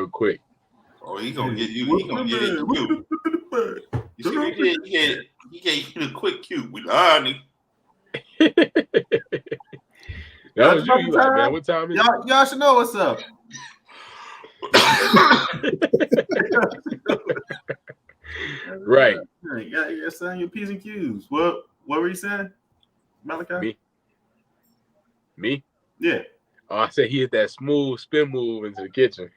real quick. Oh, he gonna get you. He gonna get it cute. You see, he gave you the quick cute. We honey. That was you. You like, man, what time is it? Y'all should know what's up. Right. Yeah, saying your P's and Q's. What were you saying, Malachi? Me? Yeah. Oh, I said he hit that smooth spin move into the kitchen.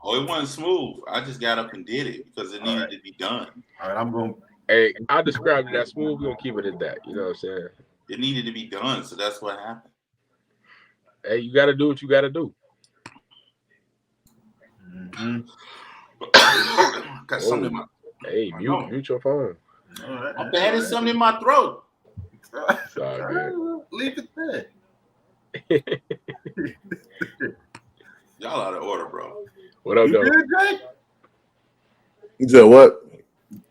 Oh, it wasn't smooth. I just got up and did it because it needed to be done. All right, I'm going. Hey, I described it as smooth. We're gonna keep it at that. You know what I'm saying? It needed to be done, so that's what happened. Hey, you gotta do what you gotta do. Mm-hmm. Got something in my. Hey, mute your phone. I'm bad at something in my throat. Leave it there. Y'all out of order, bro. What up, though? Good, Jake? You said what?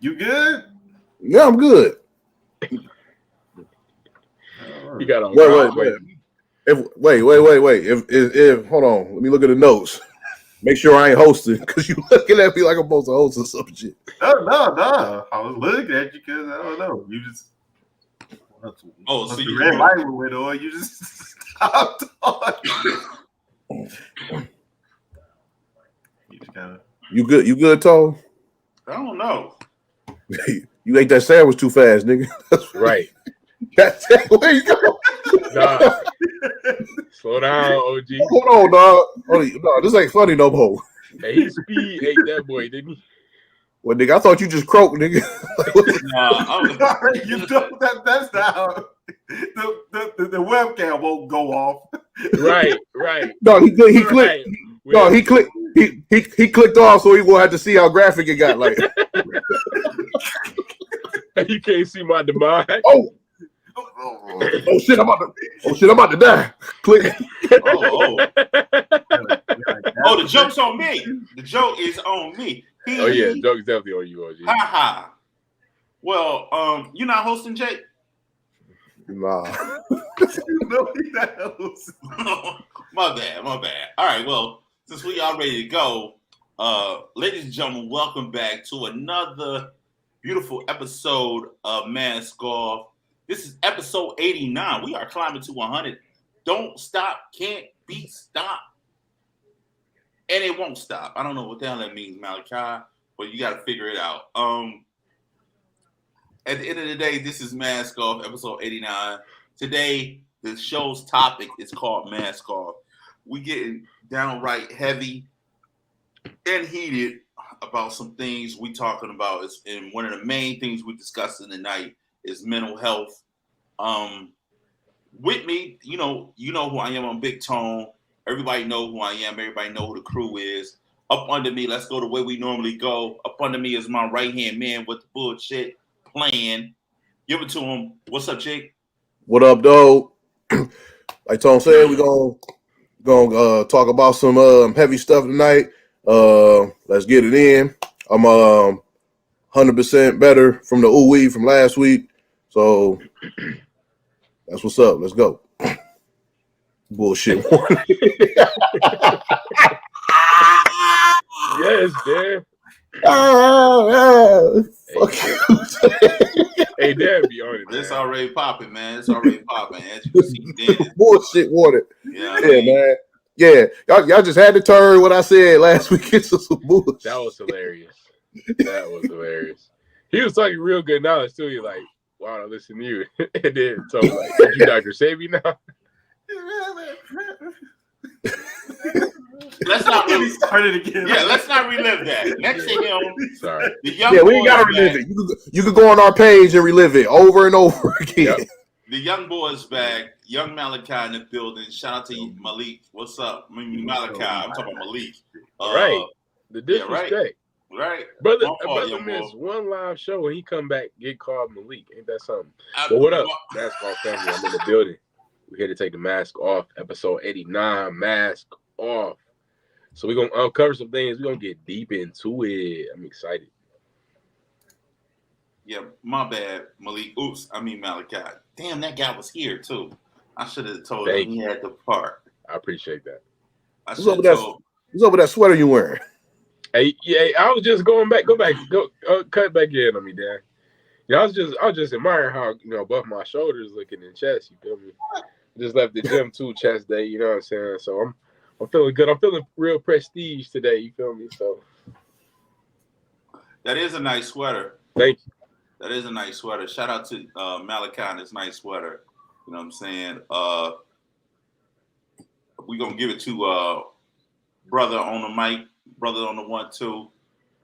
You good? Yeah, I'm good. You got on. Wait. If hold on, let me look at the notes. Make sure I ain't hosting because you looking at me like I'm supposed to host or some shit. No. I was looking at you because I don't know. You just so the red light went on. You just stopped talking. You good, Toe? I don't know. You ate that sandwich too fast, nigga. Right. Where you go? Nah. Slow down, OG. Hold on, dog. No, this ain't funny no more. Hey, he speed ate that boy, didn't he? Well, nigga, I thought you just croaked, nigga. You know that's how the webcam won't go off. Right. No, he clicked. Right. No, he clicked. He clicked off, so he will have to see how graphic it got. Like, you can't see my demise. Oh shit! I'm about to die. Click. The joke's on me. The joke is on me. Oh yeah, the joke's definitely on you, OG. Ha. Well, you're not hosting, Jake? Nah. No, he's not hosting. My bad. All right, well, since we all ready to go, ladies and gentlemen, welcome back to another beautiful episode of Mask Off. This is episode 89. We are climbing to 100. Don't stop, can't be stopped. And it won't stop. I don't know what the hell that means, Malachi, but you got to figure it out. At the end of the day, this is Mask Off, episode 89. Today, the show's topic is called Mask Off. We getting downright heavy and heated about some things we talking about. And one of the main things we discussing tonight is mental health. With me, you know who I am on Big Tone. Everybody know who I am. Everybody know who the crew is. Up under me, let's go the way we normally go. Up under me is my right-hand man with the bullshit plan. Give it to him. What's up, Jake? What up, though? Like Tone said, we gonna talk about some heavy stuff tonight. Let's get it in. I'm 100% better from the ooh-wee from last week. So that's what's up. Let's go. Bullshit warning. Yes, Dan. Fuck you. Hey, Dan, be on it, man. It's already popping, man. As you can see, Dan. Bullshit warning. Yeah, man. Yeah, y'all just had to turn what I said last week into some bullshit. That was hilarious. He was talking real good knowledge too. You're like, wow, I listen to you. And then so like, did you Dr. Savvy now? Let's not really start it again. Yeah, let's not relive that. Next thing sorry. We ain't gotta relive it. You can go on our page and relive it over and over again. Yep. The young boy's back. Young Malachi in the building. Shout out to Malik. What's up? Malachi. I'm talking about Malik. Right. The disrespect. Right. Brother missed one live show and he come back get called Malik. Ain't that something? But what up? Basketball family. I'm in the building. We're here to take the mask off. Episode 89. Mask off. So we're going to uncover some things. We're going to get deep into it. I'm excited. Yeah, my bad, Malik. Malachi. Damn, that guy was here, too. I should have told him he had to part. I appreciate that. What's up with that sweater you wearing? Hey, yeah, I was just go cut back in on me, Dan. Yeah, I was just admiring how both my shoulders looking in chest. You feel me? Just left the gym too, chest day. You know what I'm saying? So I'm feeling good. I'm feeling real prestige today. You feel me? So that is a nice sweater. Thank you. That is a nice sweater. Shout out to Malachi and his nice sweater. You know what I'm saying? We're gonna give it to brother on the mic, brother on the 1-2.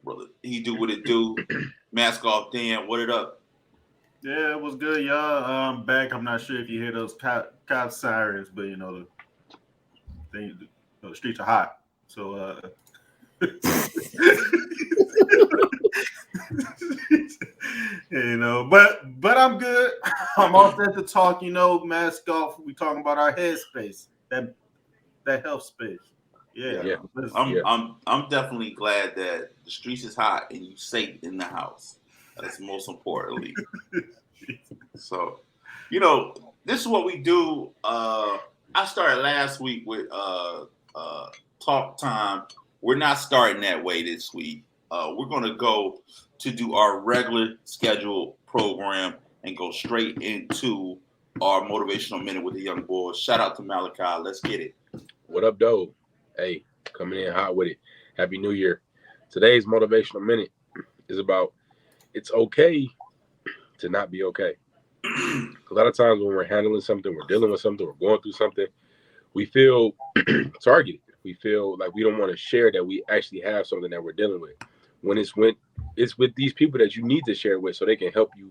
Brother, he do what it do. Mask off, Dan. What it up? Yeah, it was good, y'all. I'm back. I'm not sure if you hear those cop sirens, but the streets are hot. So but I'm good. I'm all set to talk, mask off. We talking about our head space, that health space. Yeah. I'm definitely glad that the streets is hot and you safe in the house. That's most importantly. So, this is what we do. I started last week with talk time. We're not starting that way this week. We're gonna go to do our regular scheduled program and go straight into our motivational minute with the young boys. Shout out to Malachi. Let's get it. What up, though? Hey, coming in hot with it. Happy New Year. Today's motivational minute is about it's okay to not be okay. A lot of times when we're handling something, we're dealing with something, we're going through something, we feel targeted. We feel like we don't want to share that we actually have something that we're dealing with. When it's with these people that you need to share with, so they can help you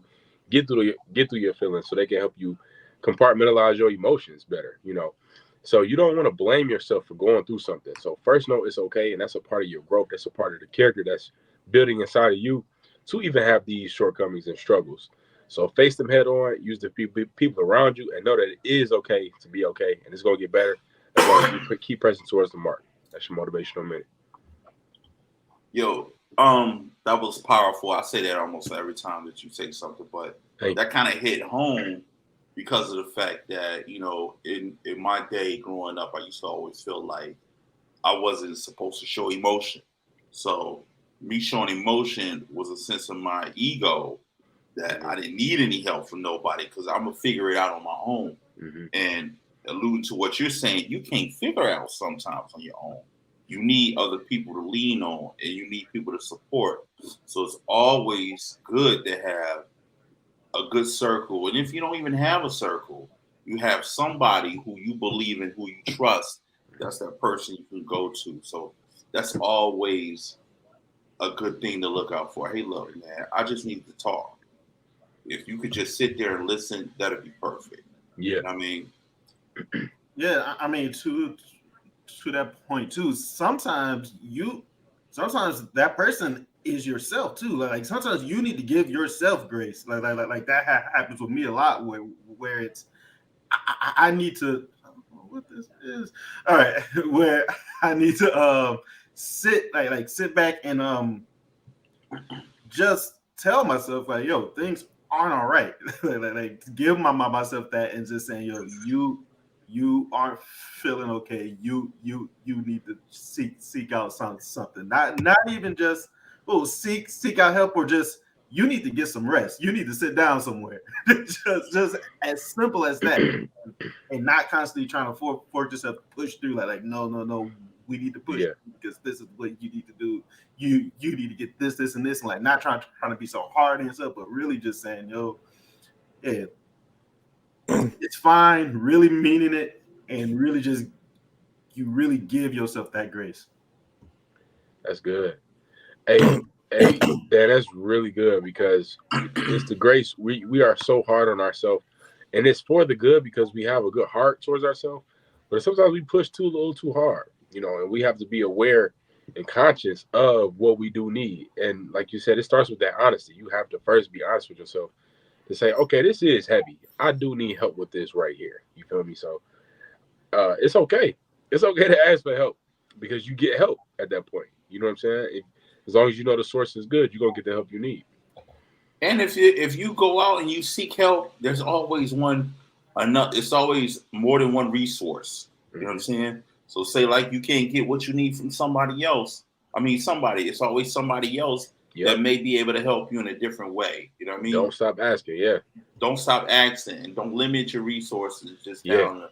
get through your feelings, so they can help you compartmentalize your emotions better. So you don't want to blame yourself for going through something. So first note, it's okay, and that's a part of your growth. That's a part of the character that's building inside of you to even have these shortcomings and struggles. So face them head on, use the people around you, and know that it is okay to be okay, and it's going to get better as long as you keep pressing towards the mark. That's your motivational minute. Yo, that was powerful. I say that almost every time that you say something, but that kind of hit home because of the fact that, in my day growing up, I used to always feel like I wasn't supposed to show emotion. So me showing emotion was a sense of my ego that I didn't need any help from nobody because I'm going to figure it out on my own. Mm-hmm. And alluding to what you're saying, you can't figure out sometimes on your own. You need other people to lean on and you need people to support. So it's always good to have a good circle. And if you don't even have a circle, you have somebody who you believe in, who you trust. That's that person you can go to. So that's always a good thing to look out for. Hey, look, man, I just need to talk. If you could just sit there and listen, that'd be perfect. Yeah. Yeah, I mean, to that point too, sometimes that person is yourself too. Like sometimes you need to give yourself grace. Like that happens with me a lot where it's I need to what this is. All right, where I need to sit back and just tell myself like, yo, things aren't all right. like give myself that and just saying, yo, you aren't feeling okay. You need to seek out something. Not even just seek out help, or just you need to get some rest. You need to sit down somewhere. just as simple as that, and not constantly trying to force yourself to push through. Like no, we need to push because this is what you need to do. You need to get this, and this, and like not trying to be so hard on yourself, but really just saying, yo, yeah, it's fine, really meaning it, and really just you really give yourself that grace. That's good. Hey, that's really good because it's the grace. We are so hard on ourselves, and it's for the good because we have a good heart towards ourselves. But sometimes we push a little too hard, and we have to be aware and conscious of what we do need. And like you said, it starts with that honesty. You have to first be honest with yourself to say, okay, this is heavy. I do need help with this right here. You feel me? So it's okay. It's okay to ask for help because you get help at that point. You know what I'm saying? As long as you know the source is good, you're going to get the help you need. And if you go out and you seek help, there's always it's always more than one resource. You know what I'm saying? So say like you can't get what you need from somebody else. I mean, it's always somebody else that may be able to help you in a different way. You know what I mean? Don't stop asking. Yeah. Don't stop asking. Don't limit your resources just down to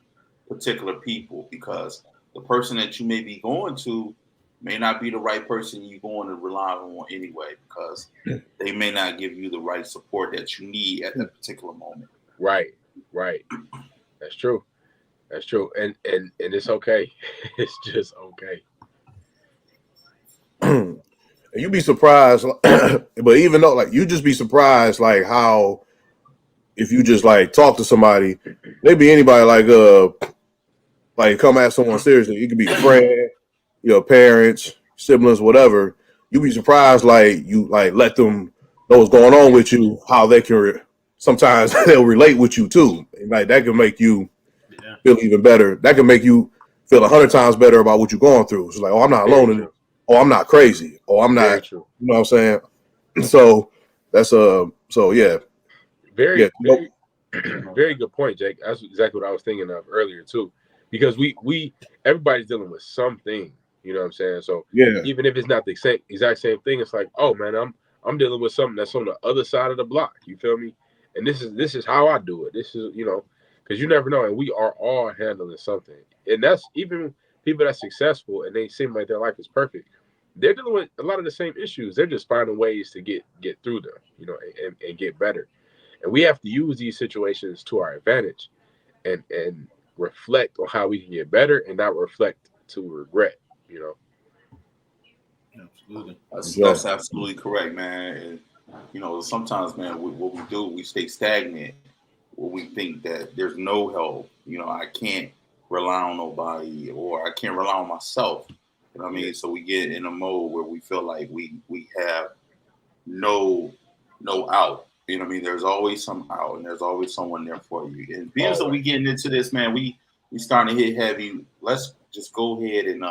particular people, because the person that you may be going to may not be the right person you're going to rely on anyway, because they may not give you the right support that you need at that particular moment. Right. That's true. And it's okay. It's just okay. You be surprised, but even though like you just be surprised like how if you just like talk to somebody, they be anybody like come at someone seriously. You could be a friend, your parents, siblings, whatever. You be surprised like you like let them know what's going on with you, how they can sometimes they'll relate with you too. And, like that can make you feel even better. That can make you feel 100 times better about what you're going through. It's like, oh, I'm not alone in it. Oh, I'm not crazy. Oh, I'm not. True. You know what I'm saying? So that's so yeah. Very good point, Jake. That's exactly what I was thinking of earlier too. Because we everybody's dealing with something, you know what I'm saying? So even if it's not the exact same thing, it's like, oh man, I'm dealing with something that's on the other side of the block. You feel me? And this is how I do it. This is, you know, because you never know, and we are all handling something. And that's even people that's successful and they seem like their life is perfect. They're dealing with a lot of the same issues. They're just finding ways to get through them, you know, and get better. And we have to use these situations to our advantage and reflect on how we can get better and not reflect to regret, you know. Absolutely. That's absolutely correct, man. And, you know, sometimes, man, what we do, we stay stagnant. When we think that there's no help, you know, I can't rely on nobody, or I can't rely on myself. You know what I mean? So we get in a mode where we feel like we have no out. You know what I mean? There's always some out, and there's always someone there for you. And being so we getting into this, man, we starting to hit heavy. Let's just go ahead and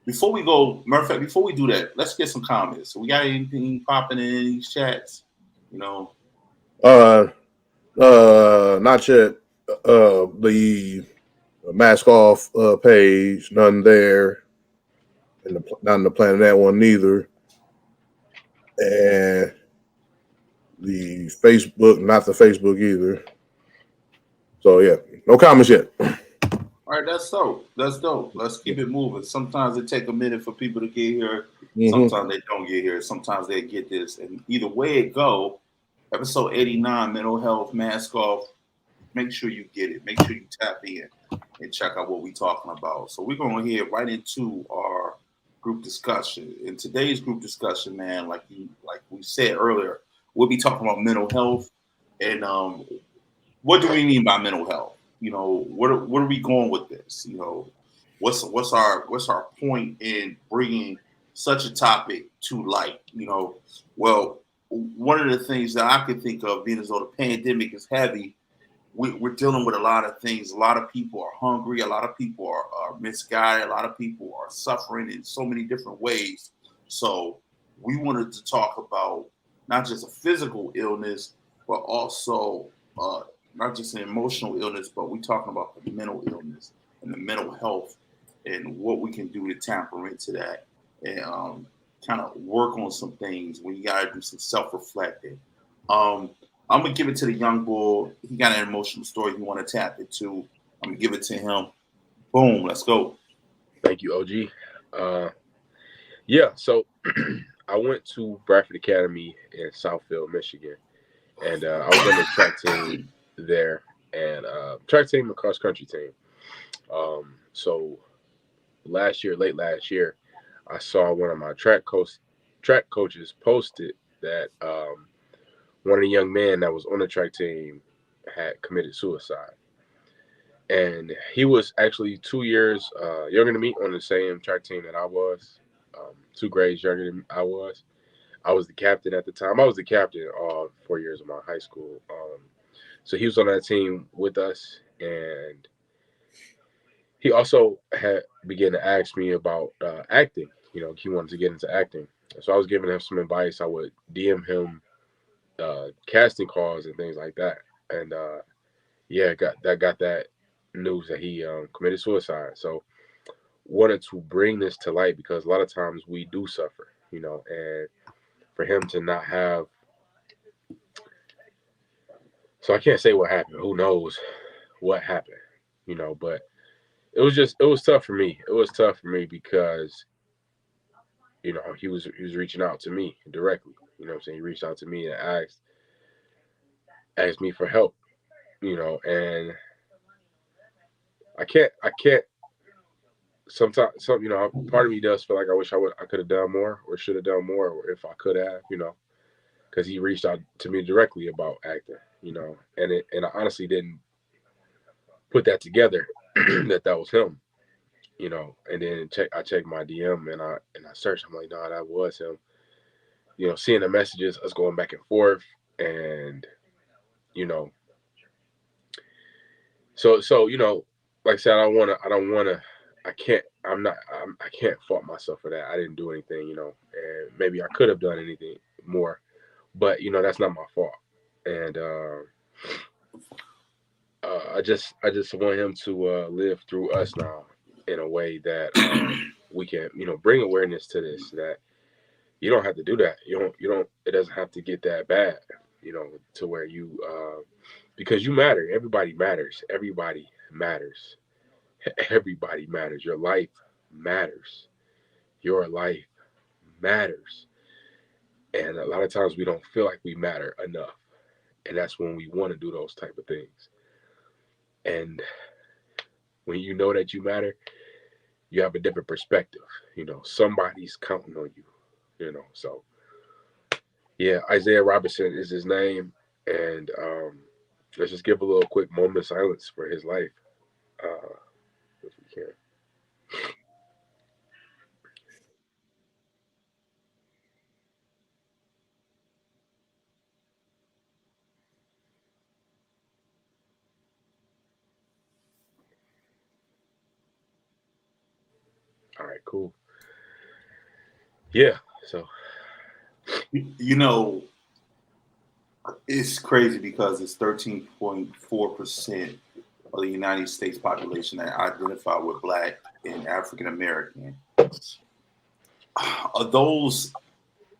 before we go, Murphy, before we do that, let's get some comments. So we got anything popping in these chats? You know? Not yet. The mask off page, none there. And not in the plan of that one neither. And the Facebook, not the Facebook either. So yeah, no comments yet. All right, that's dope. Let's keep it moving. Sometimes it take a minute for people to get here. Sometimes they don't get here. Sometimes they get this. And either way it go, episode 89, mental health, mask off. Make sure you get it. Make sure you tap in and check out what we're talking about. So we're going to head right into our group discussion. In today's group discussion, man, like we said earlier, we'll be talking about mental health and what do we mean by mental health? You know, what are we going with this? You know, what's our point in bringing such a topic to light? You know, well, one of the things that I could think of, being as though the pandemic is heavy, we're dealing with a lot of things. A lot of people are hungry. A lot of people are misguided. A lot of people are suffering in so many different ways. So we wanted to talk about not just a physical illness, but also not just an emotional illness, but we're talking about the mental illness and the mental health and what we can do to tamper into that and kind of work on some things when you got to do some self-reflecting. I'm going to give it to the young boy. He got an emotional story he want to tap into. I'm going to give it to him. Boom, let's go. Thank you, OG. Yeah, so I went to Bradford Academy in Southfield, Michigan. And I was on the track team there, and track team and cross country team. So late last year, I saw one of my track coaches posted that one of the young men that was on the track team had committed suicide. And he was actually 2 years younger than me on the same track team that I was, 2 grades younger than I was. I was the captain at the time. I was the captain all 4 years of my high school. So he was on that team with us, and he also had began to ask me about acting. You know, he wanted to get into acting. So I was giving him some advice. I would DM him casting calls and things like that. And got that news that he committed suicide. So wanted to bring this to light because a lot of times we do suffer, you know, and for him to not have, so I can't say what happened. Who knows what happened, you know, but it was tough for me. It was tough for me because, you know, he was reaching out to me directly. You know what I'm saying? He reached out to me and asked me for help, you know, and I can't sometimes you know, part of me does feel like I wish I could have done more or should have done more, or if I could have, you know, because he reached out to me directly about acting, you know, and I honestly didn't put that together that was him, you know, and then I checked my DM and I searched. I'm like, no, that was him. You know, seeing the messages, us going back and forth, and you know, so you know, like I said, I can't fault myself for that. I didn't do anything, you know, and maybe I could have done anything more, but you know, that's not my fault. And I just want him to live through us now in a way that we can, you know, bring awareness to this, that you don't have to do that. You don't. It doesn't have to get that bad, you know, to where you because you matter. Everybody matters. Everybody matters. Everybody matters. Your life matters. Your life matters. And a lot of times we don't feel like we matter enough. And that's when we want to do those type of things. And when you know that you matter, you have a different perspective. You know, somebody's counting on you, you know. So yeah, Isaiah Robertson is his name. And let's just give a little quick moment of silence for his life, if we can. All right, cool. Yeah, so You know, it's crazy because it's 13.4% of the United States population that identify with Black and African American. Of those,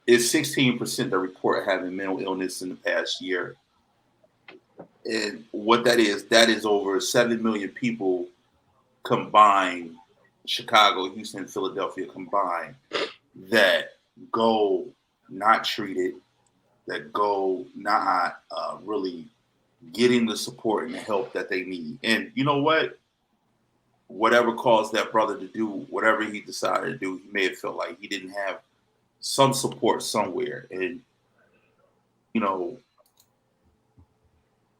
it's 16% that report having mental illness in the past year. And what that is over 7 million people combined, Chicago, Houston, Philadelphia combined, that go not treated, that go not really getting the support and the help that they need. And you know what? Whatever caused that brother to do whatever he decided to do, he may have felt like he didn't have some support somewhere. And, you know,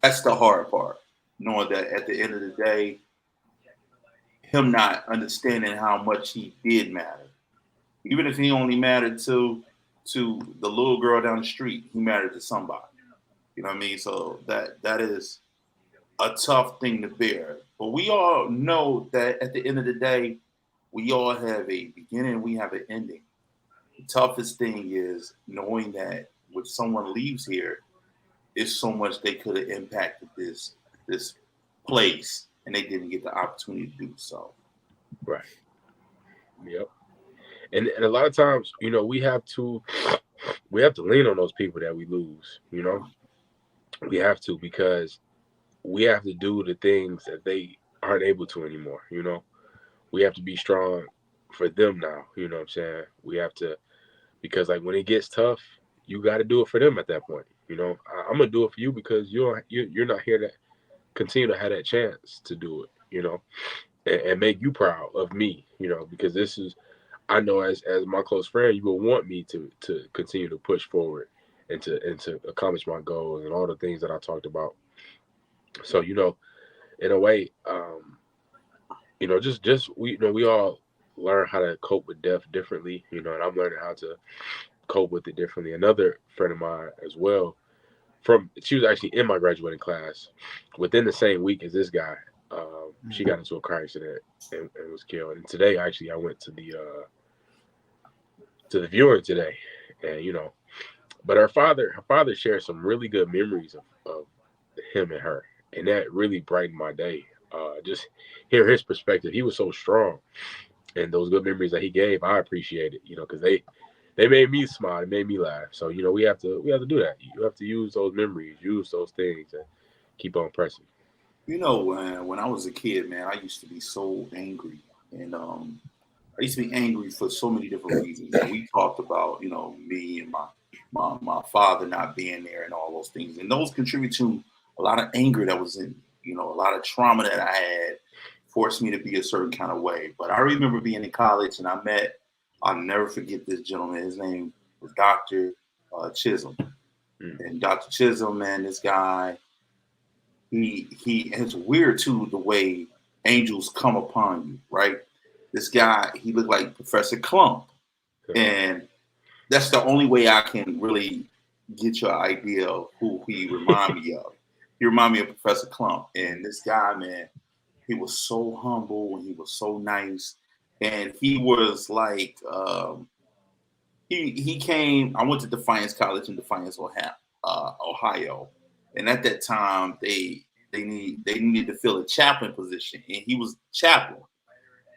that's the hard part, knowing that at the end of the day, him not understanding how much he did matter. Even if he only mattered to the little girl down the street, he mattered to somebody. You know what I mean? So that is a tough thing to bear. But we all know that at the end of the day, we all have a beginning, we have an ending. The toughest thing is knowing that when someone leaves here, it's so much they could have impacted this place and they didn't get the opportunity to do so. right. Yep. And a lot of times, you know, we have to lean on those people that we lose, you know. We have to, because we have to do the things that they aren't able to anymore, you know. We have to be strong for them now, you know what I'm saying? We have to, because like when it gets tough, you got to do it for them at that point, you know. I'm gonna do it for you because you're not here to continue to have that chance to do it, you know, and make you proud of me, you know, because this is, I know as my close friend, you will want me to continue to push forward and to accomplish my goals and all the things that I talked about. So, you know, in a way, you know, just we, you know, we all learn how to cope with death differently, you know, and I'm learning how to cope with it differently. Another friend of mine as well, she was actually in my graduating class within the same week as this guy. She got into a car accident and was killed. And today, actually, I went to the viewing today, and you know, but her father shared some really good memories of him and her, and that really brightened my day. Just hear his perspective. He was so strong, And those good memories that he gave, I appreciate it, because they made me smile, it made me laugh. So, we have to do that. You have to use those memories, use those things, and keep on pressing. When I was a kid, man, I used to be so angry, and I used to be angry for so many different reasons. And we talked about, me and my father not being there and all those things, and those contribute to a lot of anger that was in, a lot of trauma that I had forced me to be a certain kind of way. But I remember being in college, and I'll never forget this gentleman. His name was Dr. Chisholm. And Dr. Chisholm, man, this guy, it's weird too, the way angels come upon you, right? This guy, he looked like Professor Klump. And that's the only way I can really get your idea of who he remind me of. He remind me of Professor Klump. And this guy, man, he was so humble and he was so nice. And he was like, he came, I went to Defiance College in Defiance, Ohio. And at that time, they needed to fill a chaplain position. And he was chaplain.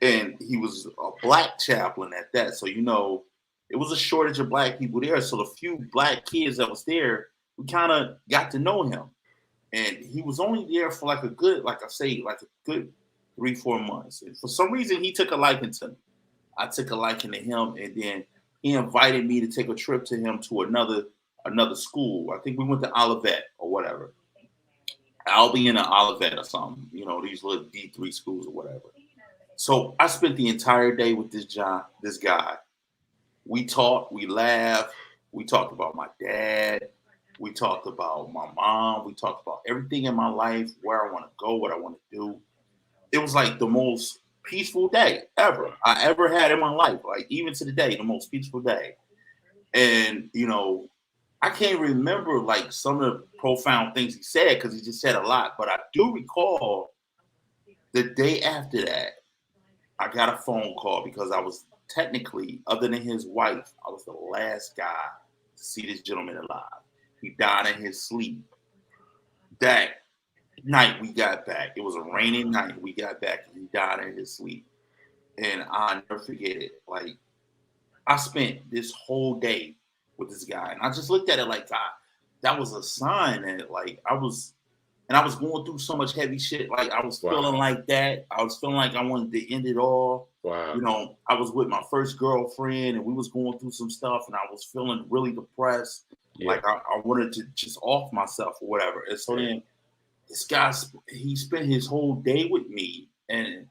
And he was a black chaplain at that. So, it was a shortage of black people there. So the few black kids that was there, we kind of got to know him. And he was only there for like a good 3-4 months. And for some reason, he took a liking to me. I took a liking to him. And then he invited me to take a trip to him to another school. I think we went to Olivet or whatever. Albion and Olivet or something. These little D3 schools or whatever. So I spent the entire day with this guy. We talked, we laughed, we talked about my dad, we talked about my mom, we talked about everything in my life, where I want to go, what I want to do. It was like the most peaceful day I ever had in my life. Like even to the day, the most peaceful day. And, I can't remember like some of the profound things he said because he just said a lot. But I do recall the day after that, I got a phone call because I was technically, other than his wife, I was the last guy to see this gentleman alive. He died in his sleep. That night we got back. It was a rainy night. We got back and he died in his sleep. And I'll never forget it. Like, I spent this whole day with this guy. And I just looked at it like, God, that was a sign that, like, I was going through so much heavy shit. Like, I was feeling like that. I was feeling like I wanted to end it all. Wow. I was with my first girlfriend and we was going through some stuff and I was feeling really depressed. Yeah. Like, I wanted to just off myself or whatever. And so then this guy, he spent his whole day with me. And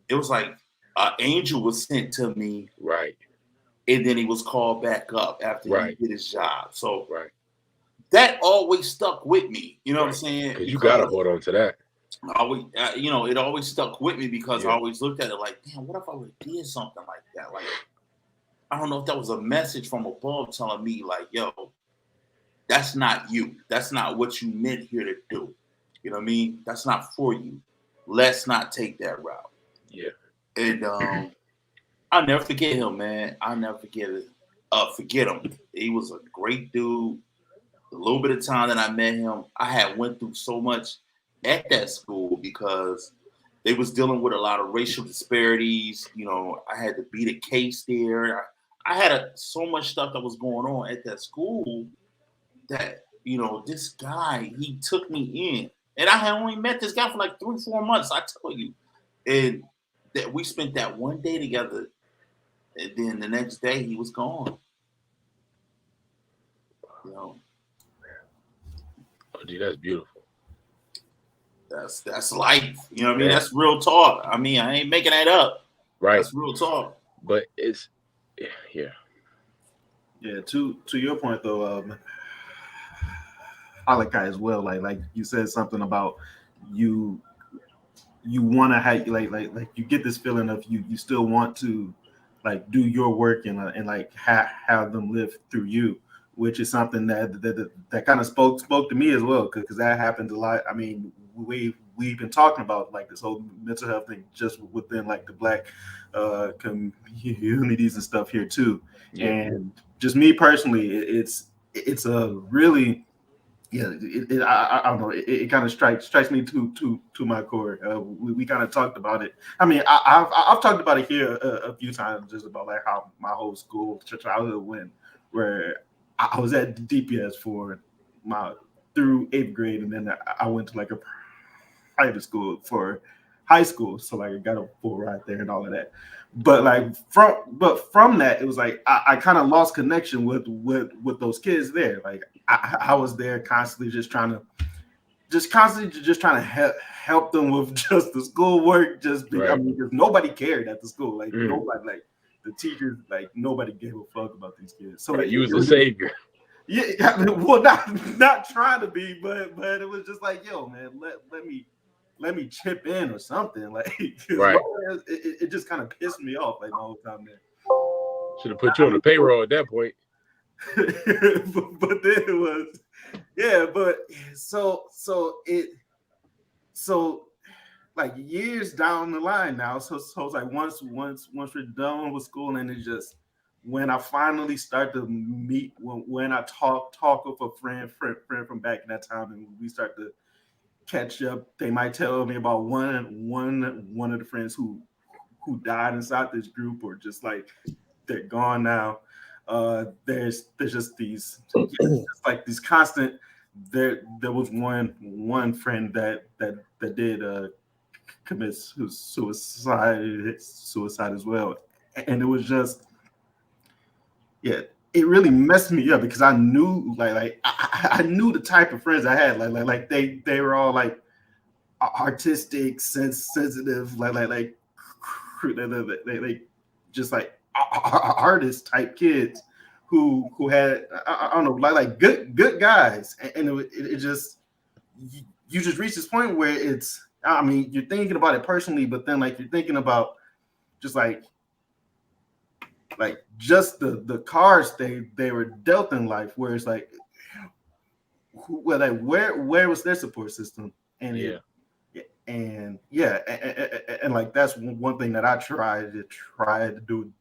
it was like an angel was sent to me. Right. And then he was called back up after he did his job. So that always stuck with me. You know what I'm saying? Because you got to hold on to that. It always stuck with me because I always looked at it like, damn, what if I would have did something like that? Like, I don't know if that was a message from above telling me like, yo, that's not you. That's not what you meant here to do. You know what I mean? That's not for you. Let's not take that route. Yeah. And I'll never forget him, man. I'll never forget him. He was a great dude. The little bit of time that I met him, I had went through so much at that school because they was dealing with a lot of racial disparities. I had to beat a case there. I had so much stuff that was going on at that school that, this guy, he took me in. And I had only met this guy for like 3-4 months, I tell you. And that we spent that one day together. And then the next day he was gone. Oh, gee, that's beautiful. That's life. You know what I mean? That's real talk. I mean, I ain't making that up. Right. That's real talk. But it's Yeah, to your point though, I like that as well. Like you said something about you want to have like you get this feeling of you still want to like do your work and like have them live through you, which is something that kind of spoke to me as well because that happens a lot. I mean, we've been talking about like this whole mental health thing just within like the Black communities and stuff here too. Yeah. And just me personally, it's a really yeah, I don't know. It kind of strikes me to my core. We kind of talked about it. I mean, I've talked about it here a few times, just about like how my whole school childhood went, where I was at DPS for my through 8th grade, and then I went to like a private school for high school, so like I got a full ride there and all of that. But like from that, it was like I kind of lost connection with those kids there. Like I was there constantly just trying to help them with just the schoolwork. I mean, because nobody cared at the school. Like nobody, like the teachers, like nobody gave a fuck about these kids. So you was the savior. Yeah, I mean, well, not trying to be, but it was just like, yo, man, let me chip in or something. Like, right. It just kind of pissed me off like my whole time there. Should have put you on the payroll at that point. but then it was, yeah, but so like years down the line now. So it's like once we're done with school, and it's just when I finally start to meet, when I talk with a friend from back in that time, and we start to catch up, they might tell me about one of the friends who died inside this group, or just like they're gone now. There's just these like these constant. There was one friend that did commit suicide as well, and it was just, yeah, it really messed me up because I knew I knew the type of friends I had, like they were all like artistic, sensitive, like just like artist type kids who had, I don't know, like good guys, and it just, you just reach this point where it's, I mean, you're thinking about it personally, but then like you're thinking about just like just the cards they were dealt in life, where it's like, where was their support system? And and like that's one thing that I try to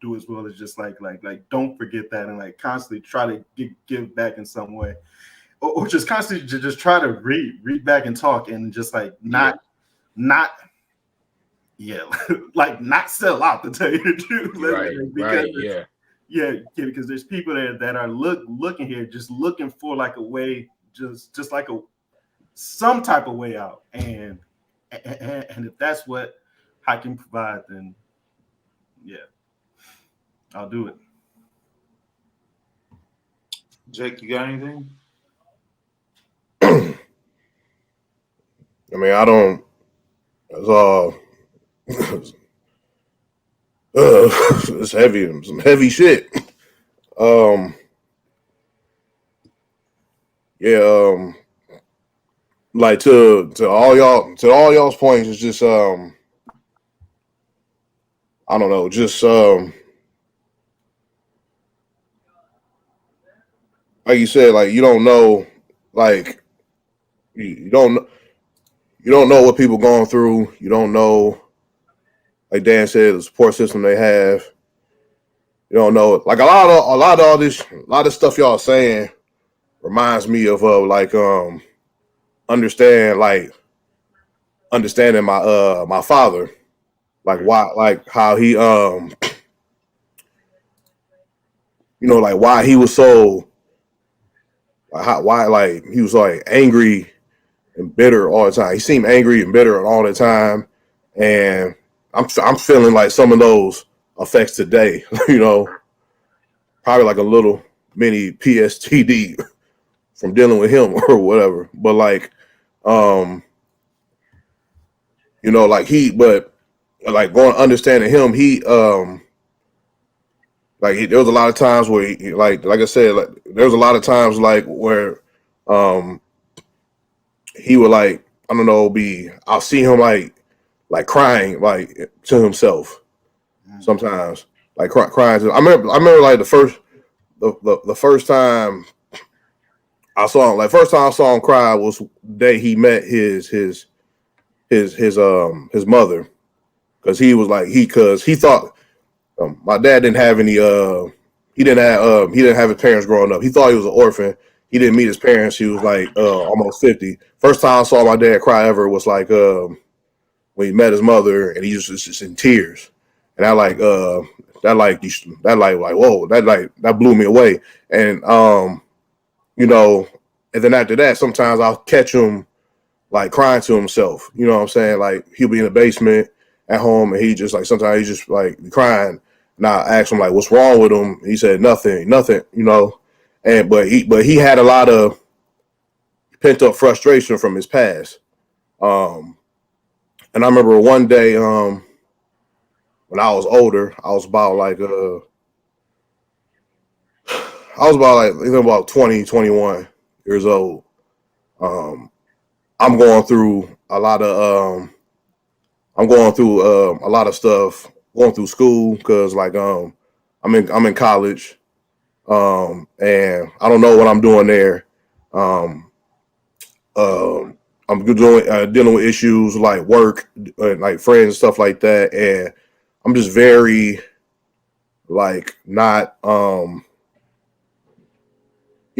do as well, is just like don't forget that, and like constantly try to give back in some way, or just constantly just try to read back and talk, and just like not like not sell out, to tell you the truth. Because there's people that are looking here, just looking for like a way, just like some type of way out, and if that's what I can provide, then yeah, I'll do it. Jake, you got anything? I mean, I don't. It's all. It's heavy, some heavy shit. Like to all y'all's points, is just I don't know, just like you said, like you don't know, like you don't know what people going through. You don't know, like Dan said, the support system they have. You don't know, like a lot of this stuff y'all saying reminds me of understanding my father, like why, like how he like why he was so, why like he was like angry and bitter all the time. He seemed angry and bitter all the time, and I'm feeling like some of those effects today. Probably like a little mini PSTD from dealing with him or whatever. But like, like going understanding him, there was a lot of times where he, like I said, like there was a lot of times like where he would, like, I don't know, I'll see him like crying like to himself sometimes, like crying. I remember like the first time I saw him, cry was the day he met his mother, because he was like, because he thought my dad didn't have any he didn't have his parents growing up. He thought he was an orphan. he didn't meet his parents. He was like almost 50. First time I saw my dad cry ever was like when he met his mother, and he was just in tears. And I like whoa, that blew me away. And you know, and then after that, sometimes I'll catch him like crying to himself. You know what I'm saying? Like he'll be in the basement at home, and he just like sometimes he's just like crying. And I asked him like, "What's wrong with him?" He said, "Nothing, nothing." You know, and but he had a lot of pent up frustration from his past. And I remember one day when I was older, I was about like about 20, 21 years old. I'm going through a lot of a lot of stuff, going through school because like I'm in college, and I don't know what I'm doing there. Um, I'm doing dealing with issues like work, like friends and stuff like that, and I'm just very like not you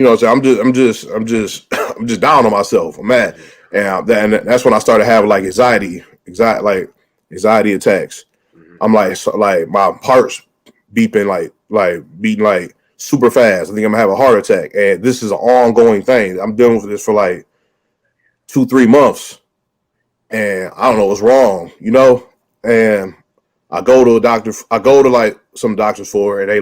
know what I'm saying, I'm just I'm just down on myself. I'm mad, and that's when I started having like anxiety attacks. I'm like like my heart's beeping like beating like super fast. I think I'm gonna have a heart attack, and this is an ongoing thing. I'm dealing with this for like 2-3 months, and I don't know what's wrong, you know. And I go to a doctor. I go to like some doctors for it, and they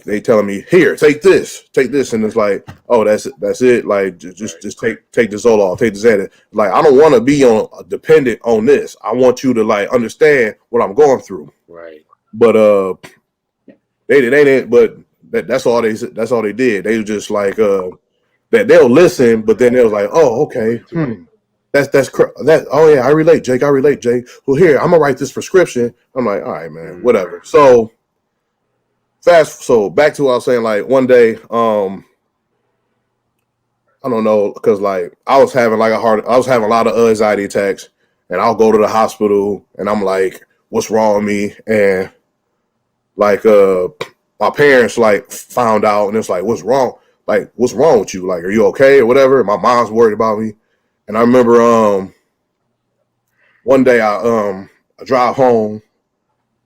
they telling me, here, take this, and it's like, oh, that's it. Like just take the Zoloft, take the Xanax. Like I don't want to be dependent on this. I want you to like understand what I'm going through. Right. But they didn't. But that's all they did. They were just like that they'll listen, but then they was like, oh, okay, that. Oh yeah, I relate, Jake. Well, here, I'm gonna write this prescription. I'm like, all right, man, whatever. So back to what I was saying. Like one day, I don't know, because like I was having a lot of anxiety attacks, and I'll go to the hospital, and I'm like, what's wrong with me? And like my parents like found out, and it's like, what's wrong? Like, what's wrong with you? Like, are you okay or whatever? My mom's worried about me. And I remember one day I drive home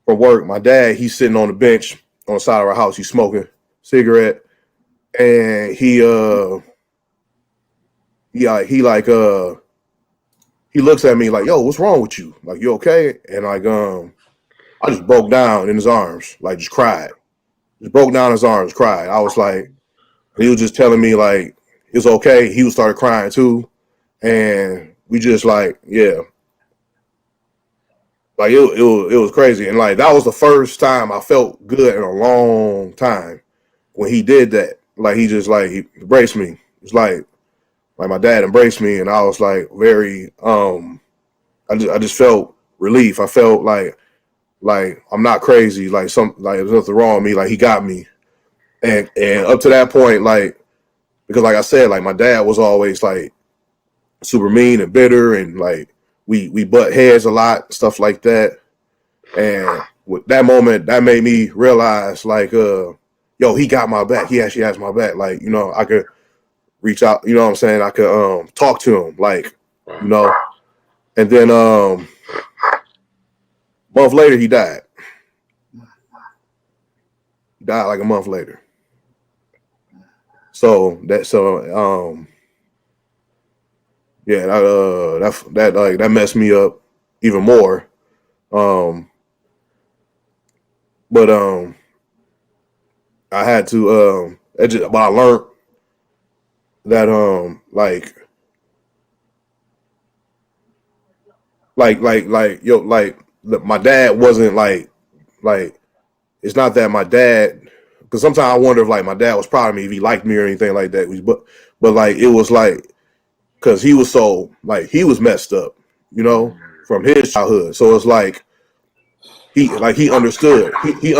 from work. My dad, he's sitting on the bench on the side of our house. He's smoking a cigarette, and he looks at me like, yo, what's wrong with you? Like, you okay? And like I just broke down in his arms, like just cried. Just broke down in his arms, cried. I was like, he was just telling me like it's okay. He started crying too. And we just like, yeah. Like it was crazy. And like that was the first time I felt good in a long time when he did that. Like he just like he embraced me. It's like my dad embraced me, and I was like very I just felt relief. I felt like I'm not crazy, like there's nothing wrong with me, like he got me. And up to that point, like, because like I said, like my dad was always like super mean and bitter, and like we butt heads a lot, stuff like that. And with that moment, that made me realize like yo, he got my back. He actually has my back. Like, you know, I could reach out, you know what I'm saying? I could talk to him, like, you know. And then a month later he died. He died like a month later. So yeah, that messed me up even more. But I had to but I learned that yo, like my dad wasn't like it's not that my dad, because sometimes I wonder if like my dad was proud of me, if he liked me or anything like that. But like it was like because he was so like he was messed up, you know, from his childhood. So it's like he understood. He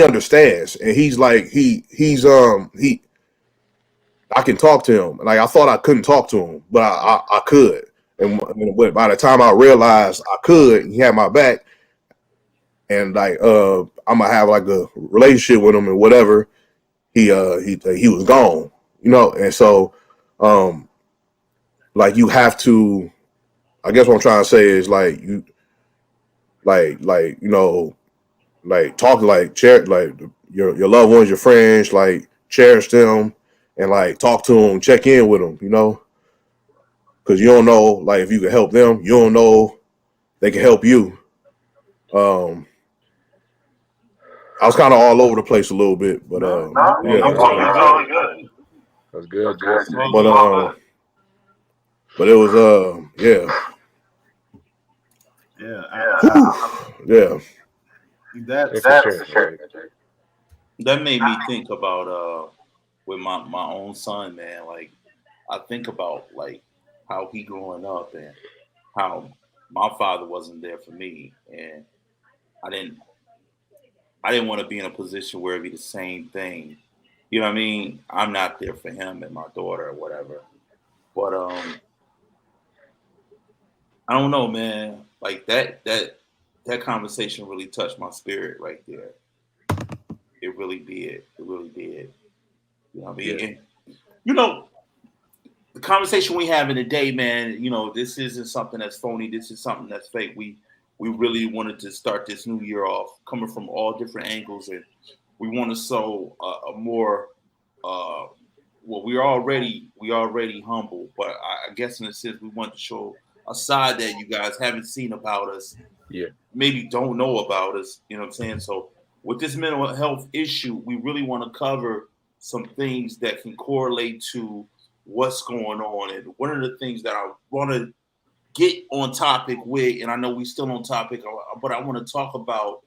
understands, and he's like I can talk to him. Like I thought I couldn't talk to him, but I could. And by the time I realized I could, he had my back, and like I'm gonna have like a relationship with him and whatever. He was gone. And so, like you have to. I guess what I'm trying to say is like you, like talk like your loved ones, your friends, like cherish them and like talk to them, check in with them, because you don't know like if you can help them, you don't know they can help you. I was kind of all over the place a little bit, but really good. That's good, Jesse. But it was yeah. That made me think about with my own son, man. Like I think about like how he growing up and how my father wasn't there for me, and I didn't want to be in a position where it'd be the same thing. You know what I mean? I'm not there for him and my daughter or whatever. But I don't know, man. Like that conversation really touched my spirit right there. It really did. It really did. You know what I mean? Yeah. And, the conversation we have in the day, man, this isn't something that's phony. This is something that's fake. We really wanted to start this new year off coming from all different angles, and we want to sow a more well, we're already humble, but I guess in a sense we want to show a side that you guys haven't seen about us. Yeah. Maybe don't know about us. You know what I'm saying? So with this mental health issue, we really want to cover some things that can correlate to what's going on. And one of the things that I want to get on topic with, and I know we still on topic, but I want to talk about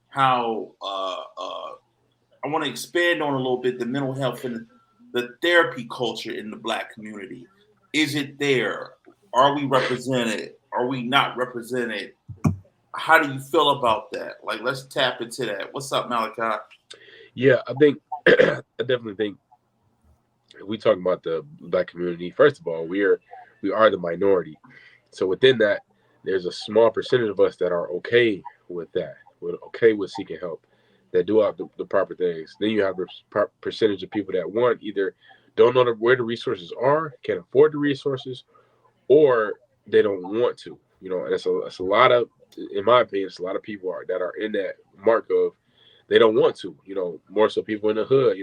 how I want to expand on a little bit the mental health and the therapy culture in the Black community. Is it there? Are we represented? Are we not represented? How do you feel about that? Like, let's tap into that. What's up, Malachi? Yeah, I think I definitely think if we talk about the Black community, first of all, we are the minority. So within that, there's a small percentage of us that are okay with that. We're okay with seeking help, that do have the proper things. Then you have the percentage of people that either don't know where the resources are, can't afford the resources, or they don't want to. And it's a lot of, in my opinion, it's a lot of people that are in that mark of they don't want to. More so people in the hood.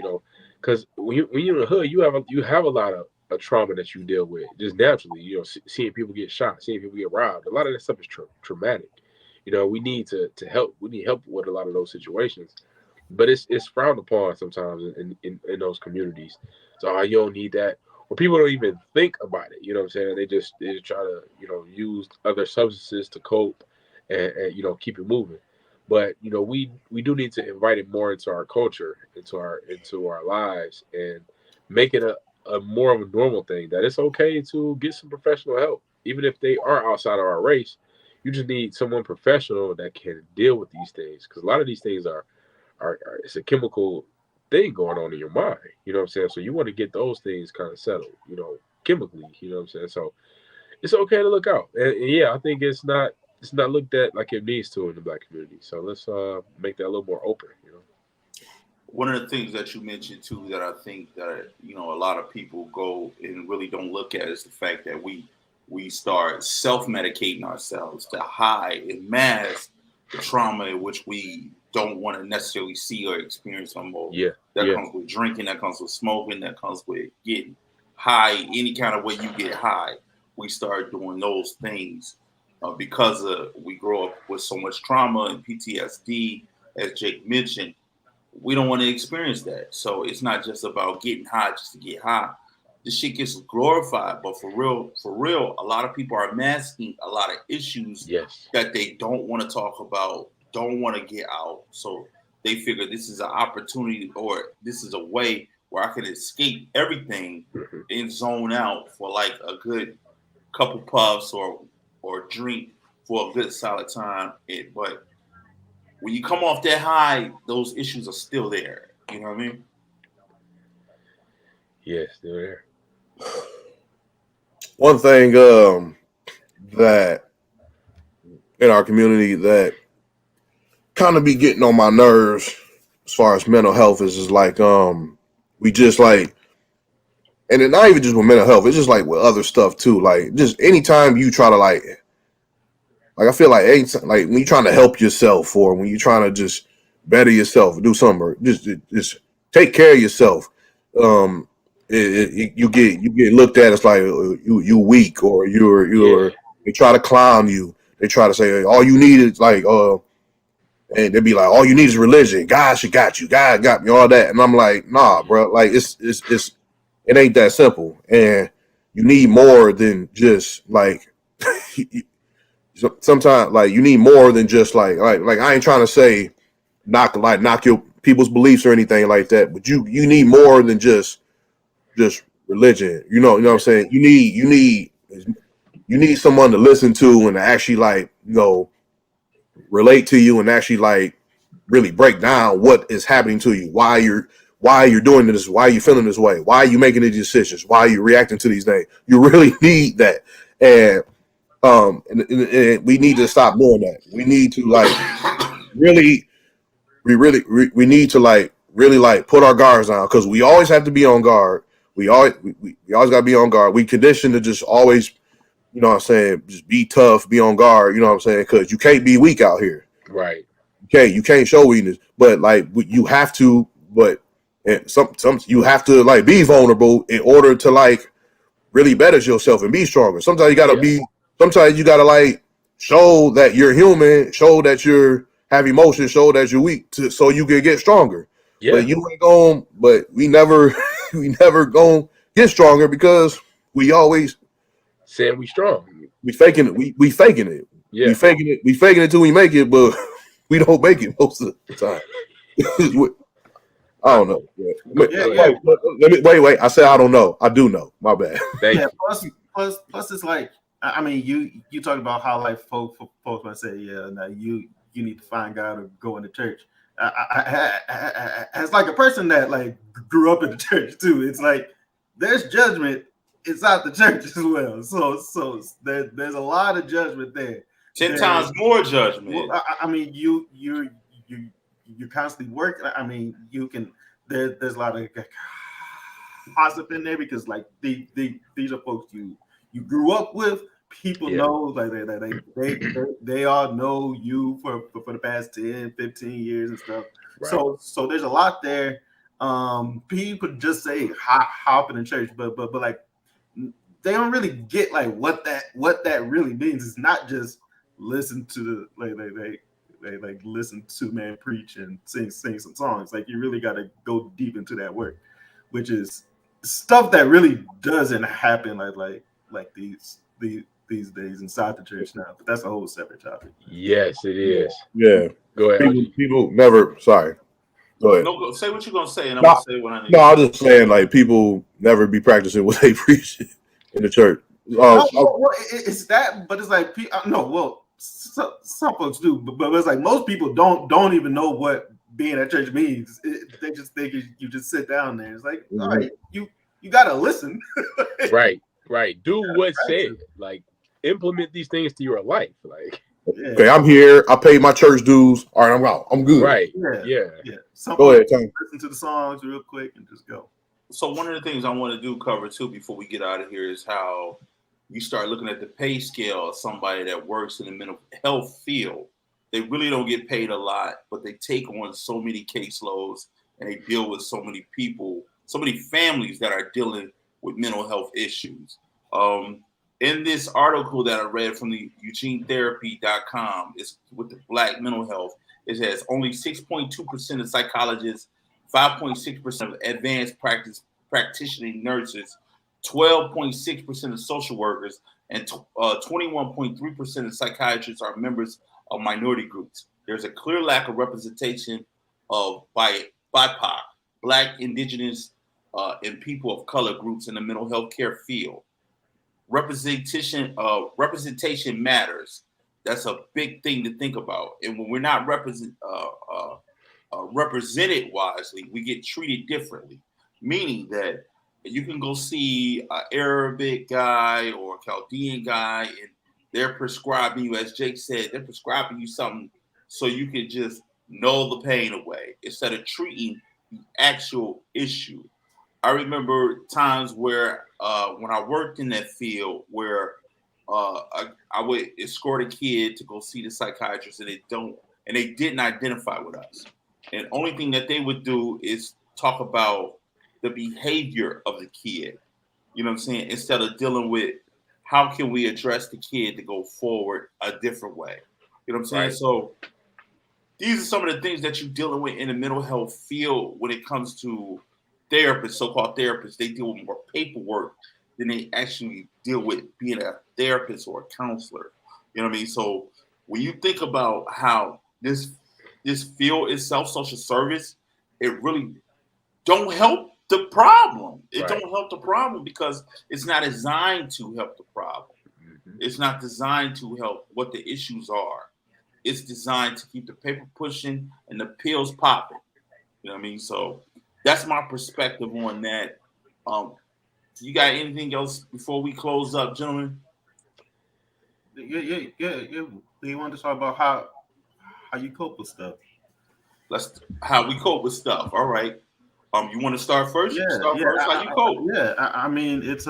Because when you're in the hood, you have a lot of trauma that you deal with just naturally. Seeing people get shot, seeing people get robbed. A lot of that stuff is traumatic. We need to help. We need help with a lot of those situations, but it's frowned upon sometimes in those communities. So you don't need that. Or people don't even think about it. You know what I'm saying? They just try to use other substances to cope and keep it moving. But we do need to invite it more into our culture, into our lives, and make it a more of a normal thing that it's okay to get some professional help, even if they are outside of our race. You just need someone professional that can deal with these things, because a lot of these things are it's a chemical thing going on in your mind. You know what I'm saying? So you want to get those things kind of settled, chemically. You know what I'm saying? So it's okay to look out. And yeah, I think it's not looked at like it needs to in the Black community. So let's make that a little more open. One of the things that you mentioned too that I think that a lot of people go and really don't look at is the fact that we start self-medicating ourselves to hide and mask the trauma in which we don't want to necessarily see or experience no more. Yeah. That comes with drinking, that comes with smoking, that comes with getting high, any kind of way you get high. We start doing those things because we grow up with so much trauma and PTSD, as Jake mentioned. We don't want to experience that. So it's not just about getting high just to get high. The shit gets glorified, but for real, a lot of people are masking a lot of issues that they don't want to talk about, don't want to get out. So they figure this is an opportunity, or this is a way where I can escape everything and zone out for like a good couple puffs or drink for a good solid time. But when you come off that high, those issues are still there. You know what I mean? Yeah, still there. One thing that in our community that kind of be getting on my nerves as far as mental health is like we just like and it's not even just with mental health. It's just like with other stuff too. Like just anytime you try to like I feel like like when you're trying to help yourself or when you're trying to just better yourself, do something, or just take care of yourself. You get looked at as like you weak or you're they try to clown you. They try to say all you need is like and they'd be like all you need is religion. God should got you. God got me, all that. And I'm like, nah, bro. Like it's it ain't that simple. And you need more than just like sometimes like you need more than just like I ain't trying to say knock your people's beliefs or anything like that, but you need more than just religion. You know what I'm saying? You need someone to listen to and to actually like, relate to you and actually like really break down what is happening to you, why you're doing this, why you're feeling this way, why are you making these decisions, why are you reacting to these things. You really need that. And we need to stop doing that. We need to like really we need to like really like put our guards down, because we always have to be on guard. We always got to be on guard. We conditioned to just always, you know what I'm saying, just be tough, be on guard, you know what I'm saying, because you can't be weak out here. Right. You can't show weakness, but like you have to, but and some you have to like be vulnerable in order to like really better yourself and be stronger. Sometimes you gotta be. Sometimes you gotta like show that you're human, show that you're have emotions, show that you're weak, so you can get stronger. Yeah. But you ain't going. But we never gonna get stronger because we always saying we strong. We faking it. We faking it. Yeah. We faking it till we make it, but we don't make it most of the time. I don't know. Let me wait. I said I don't know. I do know. My bad. Plus, it's like, I mean, you talk about how like folks might say, now you need to find God or go into church. As like a person that like grew up in the church too, it's like there's judgment inside the church as well. So there's a lot of judgment there. 10 times more judgment. Well, I mean, you're constantly working. I mean, you can. There's a lot of gossip in there because like these are folks you grew up with. People know, like they all know you for the past 10, 15 years and stuff. Right. So there's a lot there. People just say hop in the church, but like they don't really get like what that really means. It's not just listen to they like listen to man preach and sing some songs. Like you really got to go deep into that work, which is stuff that really doesn't happen like these days inside the church now. But that's a whole separate topic. Yes, it is. Yeah. Go ahead. People never. Sorry. Go ahead. No, say what you're gonna say, and I'm gonna say what I need. No, I'm just saying like people never be practicing what they preach in the church. It's that, but it's like no. Well, some folks do, but it's like most people don't even know what being at church means. They just think you just sit down there. It's like, all right, you gotta listen. Right. Do what's said. Like implement these things to your life. Like, okay, I'm here. I paid my church dues. All right, I'm out. I'm good. Right. Yeah. Go ahead, Tom. Listen to the songs real quick and just go. So one of the things I want to do cover too before we get out of here is how you start looking at the pay scale of somebody that works in the mental health field. They really don't get paid a lot, but they take on so many caseloads and they deal with so many people, so many families that are dealing with mental health issues. In this article that I read from the EugeneTherapy.com, it's with the Black mental health, it says only 6.2% of psychologists, 5.6% of advanced practicing nurses, 12.6% of social workers, and 21.3% of psychiatrists are members of minority groups. There's a clear lack of representation of BIPOC, Black, Indigenous, and people of color groups in the mental health care field. Representation matters. That's a big thing to think about. And when we're not represented wisely, we get treated differently. Meaning that you can go see an Arabic guy or a Chaldean guy, and they're prescribing you, as Jake said, they're prescribing you something so you can just null the pain away instead of treating the actual issue. I remember times where when I worked in that field where I would escort a kid to go see the psychiatrist and they didn't identify with us. And only thing that they would do is talk about the behavior of the kid. You know what I'm saying? Instead of dealing with how can we address the kid to go forward a different way. You know what I'm saying? Right. So these are some of the things that you're dealing with in the mental health field when it comes to therapists, so-called therapists. They deal with more paperwork than they actually deal with being a therapist or a counselor. You know what I mean? So when you think about how this field itself, social service, it really don't help the problem. It don't help the problem because it's not designed to help the problem. Mm-hmm. It's not designed to help what the issues are. It's designed to keep the paper pushing and the pills popping. You know what I mean? So that's my perspective on that. You got anything else before we close up, gentlemen? Yeah. You want to talk about how you cope with stuff? How we cope with stuff. All right. You want to start first? Yeah, First. How you cope? Yeah, I mean, it's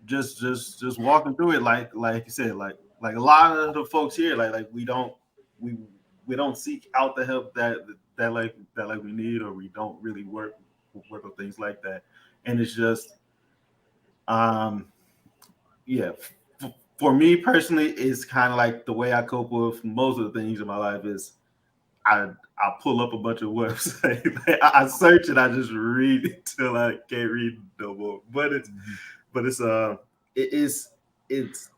just walking through it like you said, like a lot of the folks here, like we don't seek out the help that we need, or we don't really work on things like that, and it's just for me personally, it's kind of like the way I cope with most of the things in my life is I pull up a bunch of websites. I search and I just read it till I can't read no more. But it's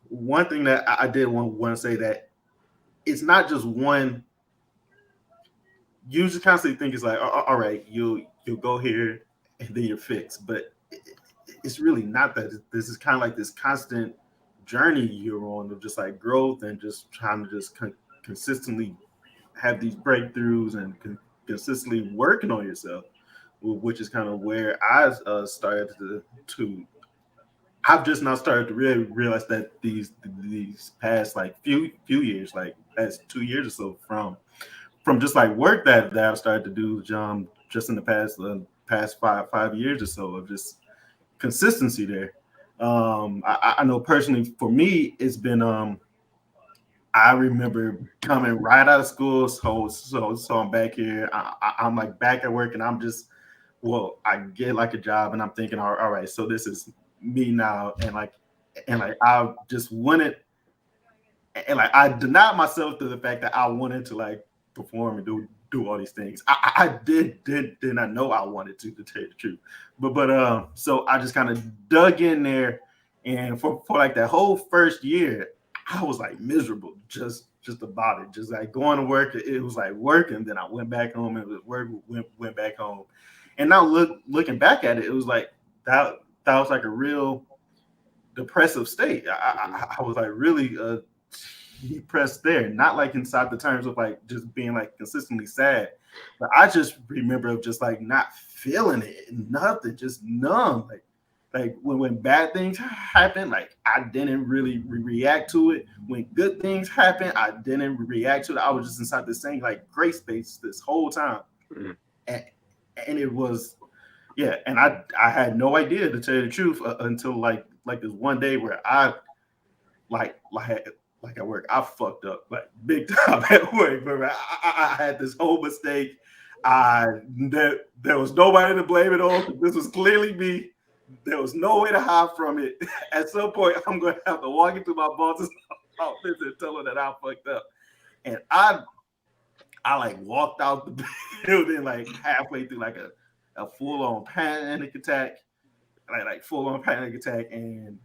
one thing that I did want to say, that it's not just one. You just constantly think it's like, all right, you'll go here and then you're fixed. But it's really not that. This is kind of like this constant journey you're on of just like growth and just trying to just consistently have these breakthroughs and consistently working on yourself, which is kind of where I started to I've just now started to really realize that these past like few years, like past 2 years or so, from just like work that I've started to do just in the past 5 years or so of just consistency there. I know personally for me it's been I remember coming right out of school, so I'm back here. I'm like back at work, and I'm just, I get like a job, and I'm thinking, all right, so this is me now, and like I just wanted, and like I denied myself to the fact that I wanted to like perform and do all these things. I did not know I wanted to tell you the truth, but so I just kind of dug in there, and for like that whole first year, I was like miserable just about it. Just like going to work, it was like work, and then I went back home, and it was work, went back home. And now looking back at it, it was like that was like a real depressive state. I was like really depressed there, not like inside the terms of like just being like consistently sad, but I just remember of just like not feeling it, nothing, just numb. Like when bad things happen, like I didn't really react to it. When good things happen, I didn't react to it. I was just inside this same like gray space this whole time. Mm-hmm. And it was, and I had no idea, to tell you the truth, until like this one day where I like at work, I fucked up like big time at work. But I had this whole mistake. There was nobody to blame it on. This was clearly me. There was no way to hide from it. At some point, I'm going to have to walk into my boss's office and tell her that I fucked up. And I like walked out the building like halfway through like a full-on panic attack, like full-on panic attack, and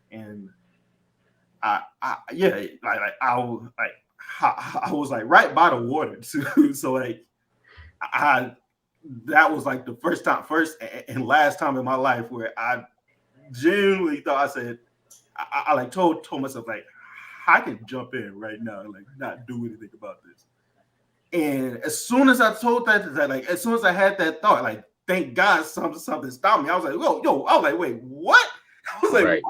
I was like right by the water too. So like that was like the first and last time in my life where I genuinely thought, I said, I like told myself like I can jump in right now and like not do anything about this. And as soon as I told that like as soon as I had that thought, like thank God something stopped me. I was like, yo, I was like, wait, what? I was like,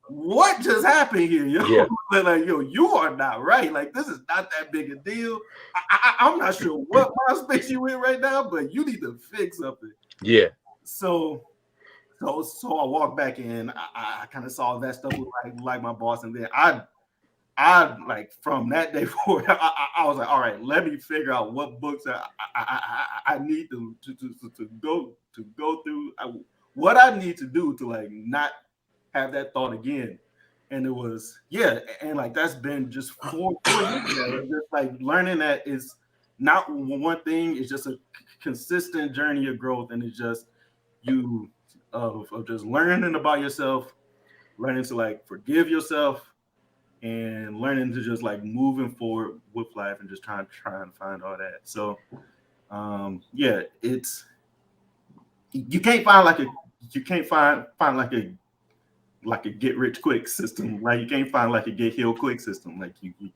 what just happened here? Yo? Yeah. Like, yo, you are not right. Like, this is not that big a deal. I'm not sure what space you in right now, but you need to fix something. Yeah. so I walked back in. I kind of saw that stuff with like my boss, and then I like from that day forward, I was like, all right, let me figure out what books I need to go through, what I need to do to like not have that thought again. And it was and like that's been just 4 years now. Just like learning that is not one thing; it's just a consistent journey of growth, and it's just you of just learning about yourself, learning to like forgive yourself, and learning to just like moving forward with life and just trying to find all that. So it's you can't find like a get rich quick system. Like you can't find like a get healed quick system. Like it's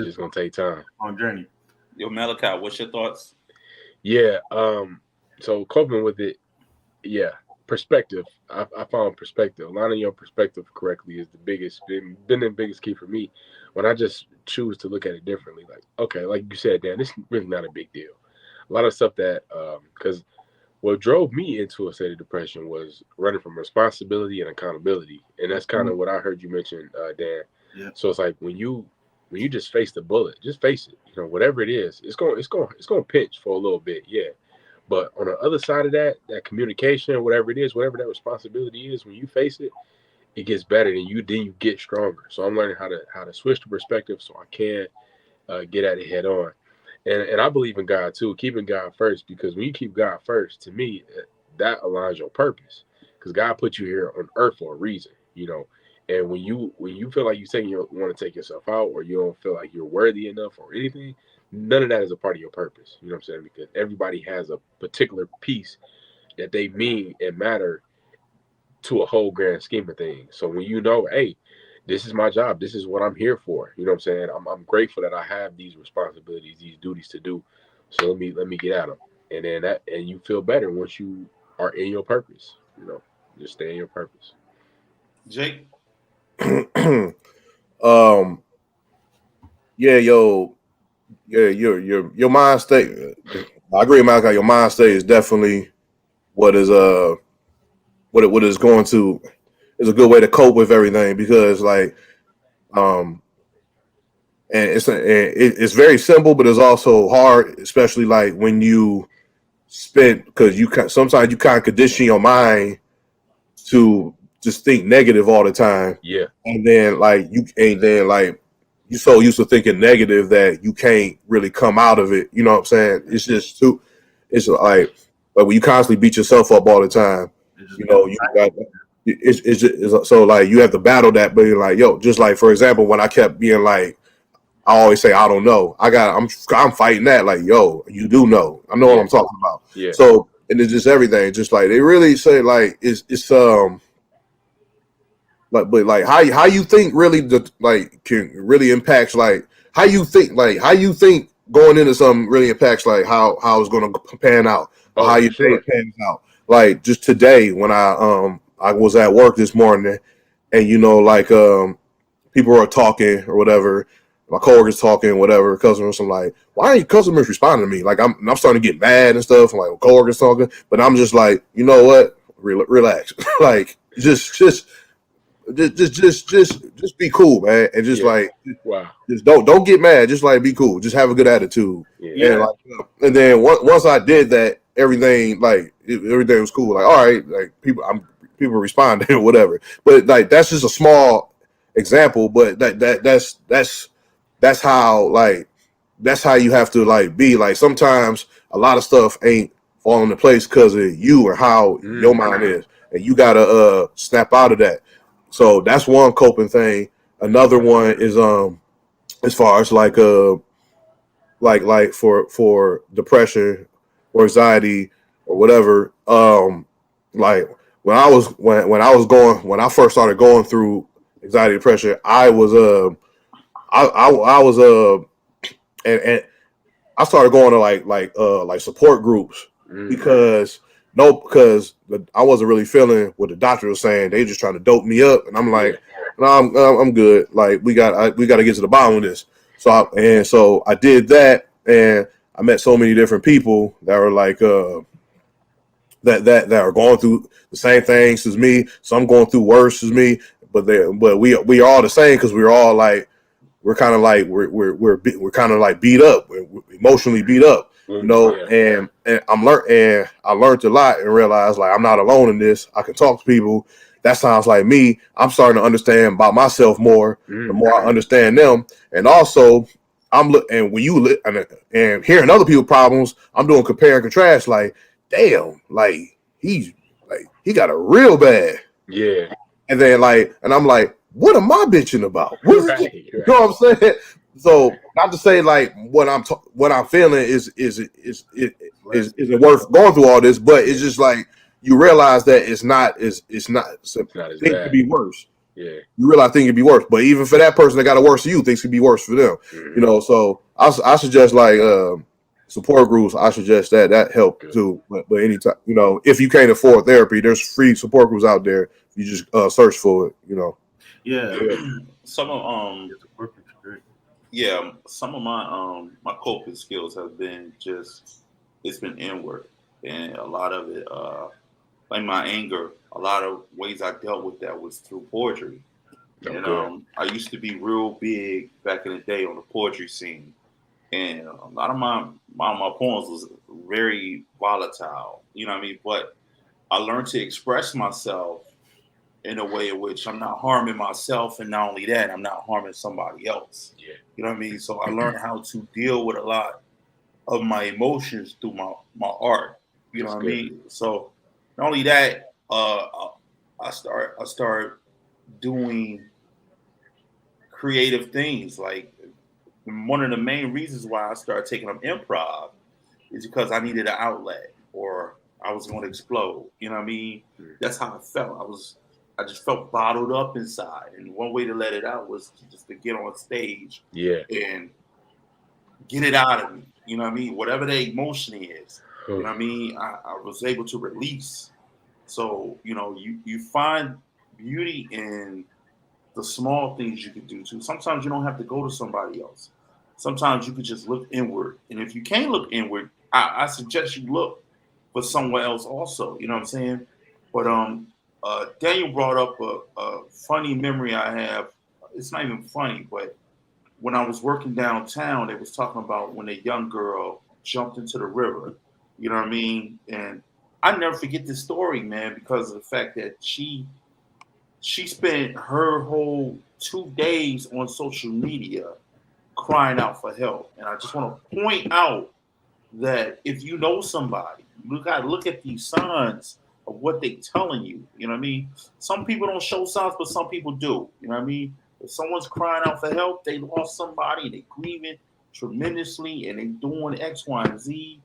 just gonna take time on journey. Yo, Malachi, what's your thoughts? Yeah. So coping with it, perspective. I found perspective. Aligning your perspective correctly is been the biggest key for me. When I just choose to look at it differently, like, okay, like you said, Dan, this is really not a big deal. A lot of stuff that because what drove me into a state of depression was running from responsibility and accountability, and that's kind of what I heard you mention, Dan. Yeah. So it's like when you just face the bullet, just face it. You know, whatever it is, it's gonna pinch for a little bit, yeah. But on the other side of that communication, whatever it is, whatever that responsibility is, when you face it, it gets better, and you get stronger. So I'm learning how to switch the perspective so I can get at it head on. And I believe in God too, keeping God first, because when you keep God first, to me, that aligns your purpose. Because God put you here on earth for a reason, you know. And when you feel like you want to take yourself out, or you don't feel like you're worthy enough or anything, none of that is a part of your purpose. You know what I'm saying? Because everybody has a particular piece that they mean and matter to a whole grand scheme of things. So when you know, hey, this is my job, this is what I'm here for. You know what I'm saying? I'm grateful that I have these responsibilities, these duties to do. So let me get at them. And then and you feel better once you are in your purpose. You know, just stay in your purpose. Jake. Your mind state. I agree, Malcolm. Your mind state is definitely what is what is going to is a good way to cope with everything, because like and it's very simple, but it's also hard, especially like when you because sometimes you kind of condition your mind to just think negative all the time. Yeah. And then you so used to thinking negative that you can't really come out of it. You know what I'm saying? It's just it's like when you constantly beat yourself up all the time, you know, you got it's so like you have to battle that, but you're like, yo, just like for example, when I kept being like, I always say I don't know. I'm fighting that, like, yo, you do know. I know what I'm talking about. Yeah. So, and it's just everything. Just like they really say like it's like, but like how you think really can really impacts like how you think going into something really impacts like how it's going to pan out, or how you think it pans out. Like just today when I was at work this morning, and you know like people are talking or whatever, my coworkers talking, whatever, customers. I'm like, why aren't customers responding to me? Like I'm starting to get mad and stuff. I'm like, coworkers talking, but I'm just like, you know what? Relax. Like just be cool, man, and just like, wow, just don't get mad. Just like be cool. Just have a good attitude. Yeah. And then once I did that, everything was cool. Like, all right, like people responded or whatever. But like that's just a small example. But that's how you have to like be. Like sometimes a lot of stuff ain't falling into place because of you or how your mind is, and you gotta snap out of that. So that's one coping thing. Another one is as far as like for depression or anxiety or whatever, like when I first started going through anxiety, depression, I was and I started going to like support groups because I wasn't really feeling what the doctor was saying. They just trying to dope me up, and I'm like, no, I'm good. Like we got to get to the bottom of this. So I did that, and I met so many different people that were like that are going through the same things as me. Some going through worse as me, but we are all the same because we're all like we're kind of like we're kind of like beat up, we're emotionally beat up, you know. And I learned a lot and realized like I'm not alone in this. I can talk to people. That sounds like me. I'm starting to understand about myself more. The more I understand them, and also and when you and hearing other people's problems, I'm doing compare and contrast. Like, damn, like he got a real bad. Yeah. And then and I'm like, what am I bitching about? Right. You know what I'm saying? So not to say like what I'm feeling isn't worth going through all this, but it's just like you realize that it's not as things could be worse. Yeah. You realize things could be worse, but even for that person that got it worse for you, things could be worse for them. You know, so I suggest like support groups. I suggest that help too. But anytime, you know, if you can't afford therapy, there's free support groups out there. You just search for it, you know. Yeah. Some of some of my coping skills have been it's been inward, and a lot of it like my anger, a lot of ways I dealt with that was through poetry. And I used to be real big back in the day on the poetry scene, and a lot of my poems was very volatile, you know what I mean? But I learned to express myself in a way in which I'm not harming myself, and not only that, I'm not harming somebody else. Yeah. You know what I mean? So I learned how to deal with a lot of my emotions through my art. You know what I mean? So not only that, I start doing creative things. Like one of the main reasons why I started taking up improv is because I needed an outlet, or I was going to explode. You know what I mean? That's how I felt. I just felt bottled up inside, and one way to let it out was just to get on stage, and get it out of me. You know what I mean? Whatever the emotion is, you know what I mean? I was able to release. So you know, you find beauty in the small things you can do too. Sometimes you don't have to go to somebody else. Sometimes you could just look inward, and if you can't look inward, I suggest you look for somewhere else also. You know what I'm saying? But Daniel brought up a funny memory I have. It's not even funny, but when I was working downtown, they was talking about when a young girl jumped into the river. You know what I mean? And I never forget this story, man, because of the fact that she spent her whole 2 days on social media crying out for help. And I just want to point out that if you know somebody, you got to look at these signs of what they telling you. You know what I mean? Some people don't show signs, but some people do. You know what I mean? If someone's crying out for help, they lost somebody, they grieving tremendously, and they doing X, Y, and Z.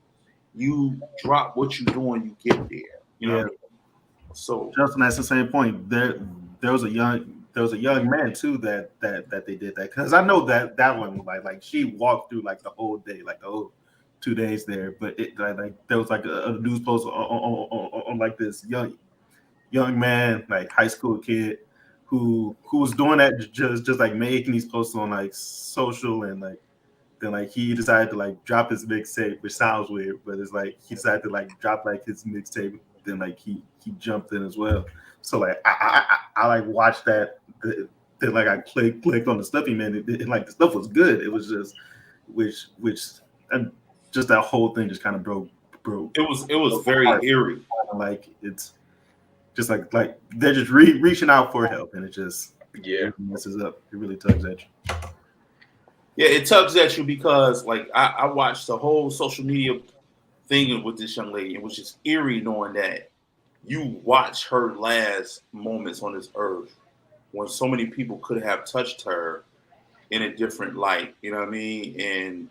You drop what you're doing, you get there. You know what I mean? So Justin, that's the same point. There was a young man too that they did that, because I know that one like she walked through like the whole day, like the whole 2 days there, but it like there was like a news post on like this young man, like high school kid who was doing that, just like making these posts on like social, and like then like he decided to like drop his mixtape, which sounds weird, but it's like he decided to like drop like his mixtape, then like he jumped in as well. So like I like watched that, then like I clicked on the stuff he made, and like the stuff was good. It was just which and just that whole thing just kind of broke. It was very eerie. Like it's just like they're just reaching out for help, and it just messes up. It really tugs at you. Yeah, it tugs at you because like I watched the whole social media thing with this young lady. It was just eerie knowing that you watch her last moments on this earth when so many people could have touched her in a different light. You know what I mean? And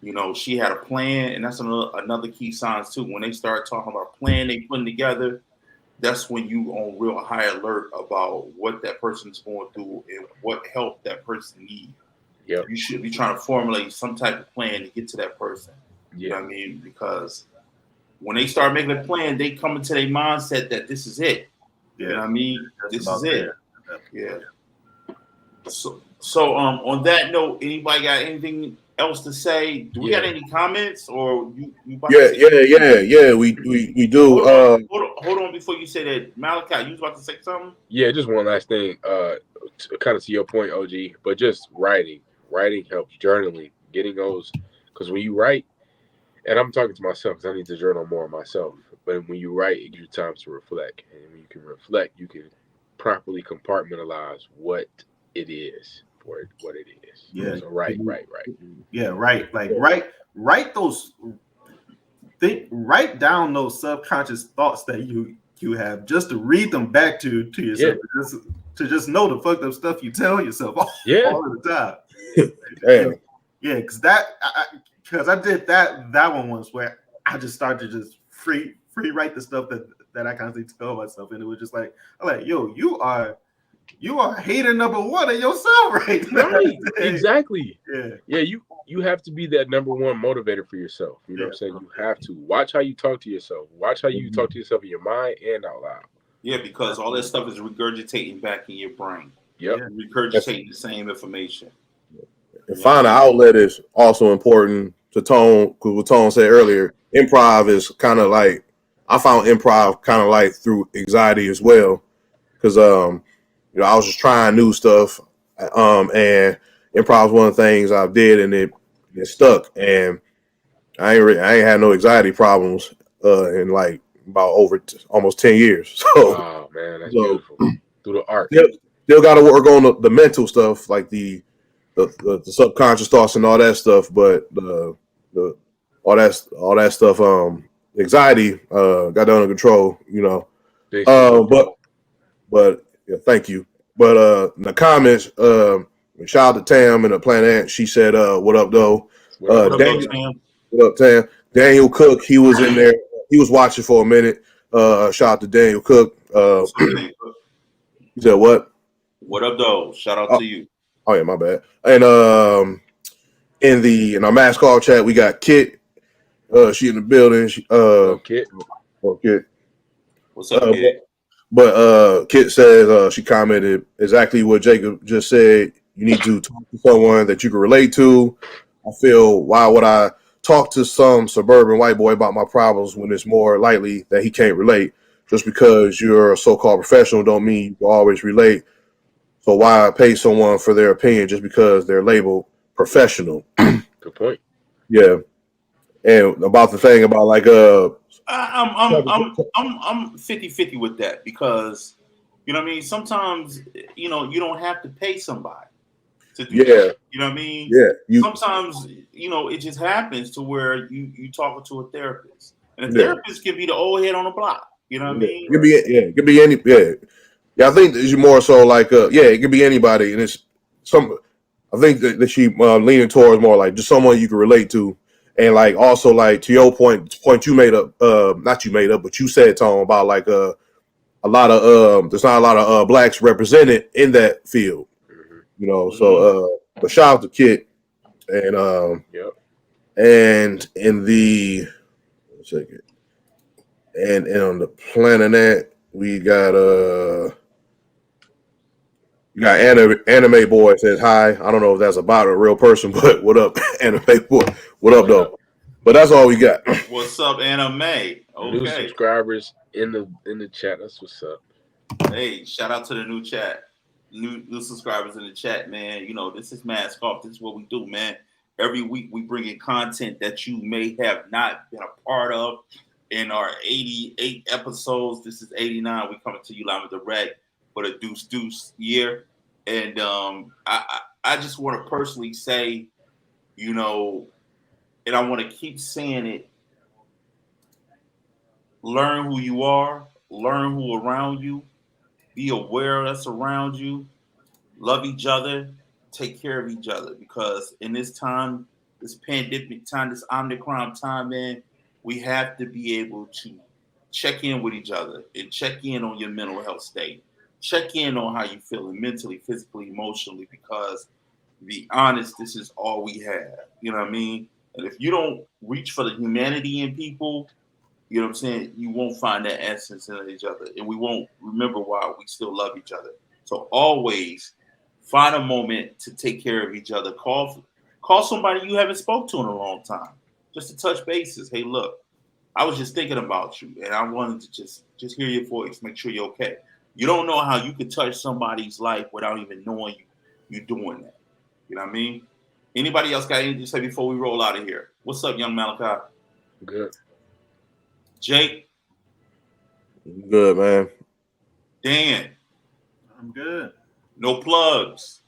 you know, she had a plan, and that's another key signs too. When they start talking about plan they putting together, that's when you on real high alert about what that person's going through and what help that person needs. Yep. You should be trying to formulate some type of plan to get to that person. You know what I mean? Because when they start making a plan, they come into their mindset that this is it. You know what I mean? This is it. Yeah. So on that note, anybody got anything else to say? Do we got any comments, or you about yeah, to say we do. Hold on before you say that, Malachi. You was about to say something? Yeah, just one last thing. Kind of to your point, OG, but just writing. Writing helps. Journaling, getting those, because when you write, and I'm talking to myself because I need to journal more myself. But when you write, it gives you time to reflect, and when you can reflect, you can properly compartmentalize what it is for what it is. Yeah. So right. Yeah, right. Like write those write down those subconscious thoughts that you have, just to read them back to yourself, to just know the fucked up stuff you tell yourself all the time. Yeah, because I did that one once where I just started to just free write the stuff that I constantly tell myself, and it was just like, I'm like, yo, you are hater number one of yourself right now. Right, exactly. Yeah, you have to be that number one motivator for yourself. You know what I'm saying? You have to watch how you talk to yourself. Watch how you talk to yourself in your mind and out loud. Yeah, because all that stuff is regurgitating back in your brain. Yep. Regurgitating the same information. And find an outlet is also important to Tone, because what Tone said earlier, improv is kind of like, I found improv kind of like through anxiety as well, because I was just trying new stuff, and improv is one of the things I did, and it stuck, and I ain't had no anxiety problems in like about over almost 10 years. So, oh man, that's beautiful. Through the art, still got to work on the mental stuff, like the subconscious thoughts and all that stuff, but the all that stuff, anxiety got that under control, but yeah, thank you. But in the comments, shout out to Tam in the Planet. She said, "What up, though?" What up, Tam? Daniel Cook, he was in there. He was watching for a minute. Shout out to Daniel Cook. He said, "What? What up, though?" Shout out to you. Oh yeah, my bad. And in our mass call chat, we got Kit. She in the building. Kit. Kit. What's up, Kit? But Kit says she commented exactly what Jacob just said. You need to talk to someone that you can relate to. I feel, why would I talk to some suburban white boy about my problems when it's more likely that he can't relate? Just because you're a so-called professional don't mean you can always relate. So why pay someone for their opinion just because they're labeled professional? Good point. Yeah. And about the thing about like I'm 50-50 with that, because you know what I mean, sometimes you don't have to pay somebody to do that. You know what I mean? Yeah. Sometimes it just happens to where you talking to a therapist, and a therapist can be the old head on the block. You know what I mean? It could be any. Yeah, I think it's more so like it could be anybody, and it's some. I think that she leaning towards more like just someone you can relate to, and like also like to your point you made up, not you made up, but you said, Tom, about like a lot of there's not a lot of blacks represented in that field, So but shout out to Kit, and and in the second, and on the Planet we got you got anime boy says hi. I don't know if that's about a real person, but what up, anime boy? What up, though? But that's all we got. What's up, anime? Okay. New subscribers in the chat. That's what's up. Hey, shout out to the new chat, new subscribers in the chat, man. This is Mask Off. This is what we do, man. Every week we bring in content that you may have not been a part of in our 88 episodes. This is 89. We coming to you live with the Reg for the Deuce year. And I just want to personally say, and I want to keep saying it, learn who you are, learn who around you, be aware that's around you, love each other, take care of each other, because in this time, this pandemic time, this Omicron time, man, we have to be able to check in with each other and check in on your mental health state. Check in on how you feeling mentally, physically, emotionally, because to be honest, this is all we have. You know what I mean? And if you don't reach for the humanity in people, you know what I'm saying, you won't find that essence in each other, and we won't remember why we still love each other. So always find a moment to take care of each other. Call Call somebody you haven't spoke to in a long time, just to touch bases. Hey, look, I was just thinking about you, and I wanted to just hear your voice, make sure you're okay. You don't know how you could touch somebody's life without even knowing you doing that. You know what I mean? Anybody else got anything to say before we roll out of here? What's up, young Malachi? Good. Jake? Good, man. Dan? I'm good. No plugs.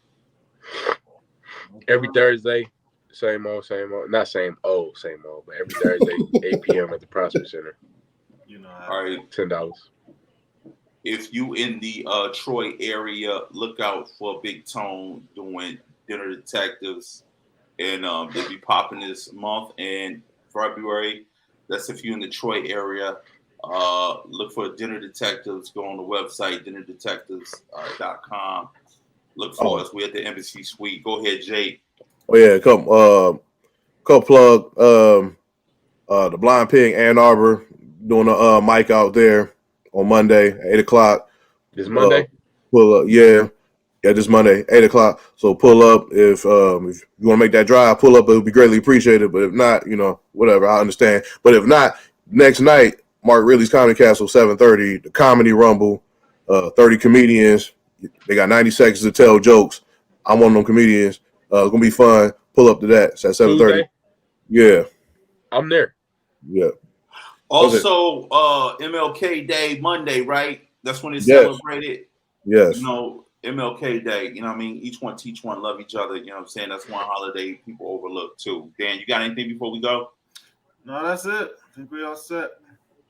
Every Thursday, same old. Not same old, but every Thursday, 8 p.m. at the Prosper Center. You know, All right. $10. If you in the Troy area, look out for Big Tone doing Dinner Detectives, and they'll be popping this month in February. That's if you're in the Troy area. Look for Dinner Detectives. Go on the website, dinnerdetectives.com. Look for us. We're at the Embassy Suite. Go ahead, Jake. Oh yeah, come plug the Blind Pig Ann Arbor doing a mic out there on Monday, 8:00. This Monday? Pull up, yeah, this Monday, 8:00. So pull up if you want to make that drive, pull up. It would be greatly appreciated. But if not, whatever, I understand. But if not, next night, Mark Ridley's Comedy Castle, 7:30, the Comedy Rumble, 30 comedians. They got 90 seconds to tell jokes. I'm one of them comedians. It's gonna be fun. Pull up to that. It's at 7:30. Yeah, I'm there. Yeah. Also, MLK Day Monday, right? That's when it's celebrated. Yes. MLK Day. You know what I mean? Each one teach one, love each other. You know what I'm saying? That's one holiday people overlook too. Dan, you got anything before we go? No, that's it. I think we all set.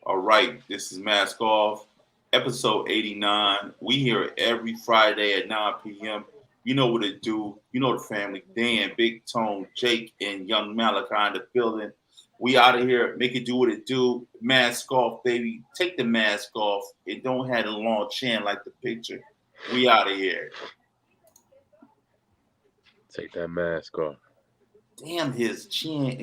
All right. This is Mask Off, episode 89. We here every Friday at 9 p.m. You know what it do. You know the family. Dan, Big Tone, Jake, and young Malachi in the building. We out of here. Make it do what it do. Mask off, baby. Take the mask off. And don't have a long chin like the picture. We out of here. Take that mask off. Damn, his chin.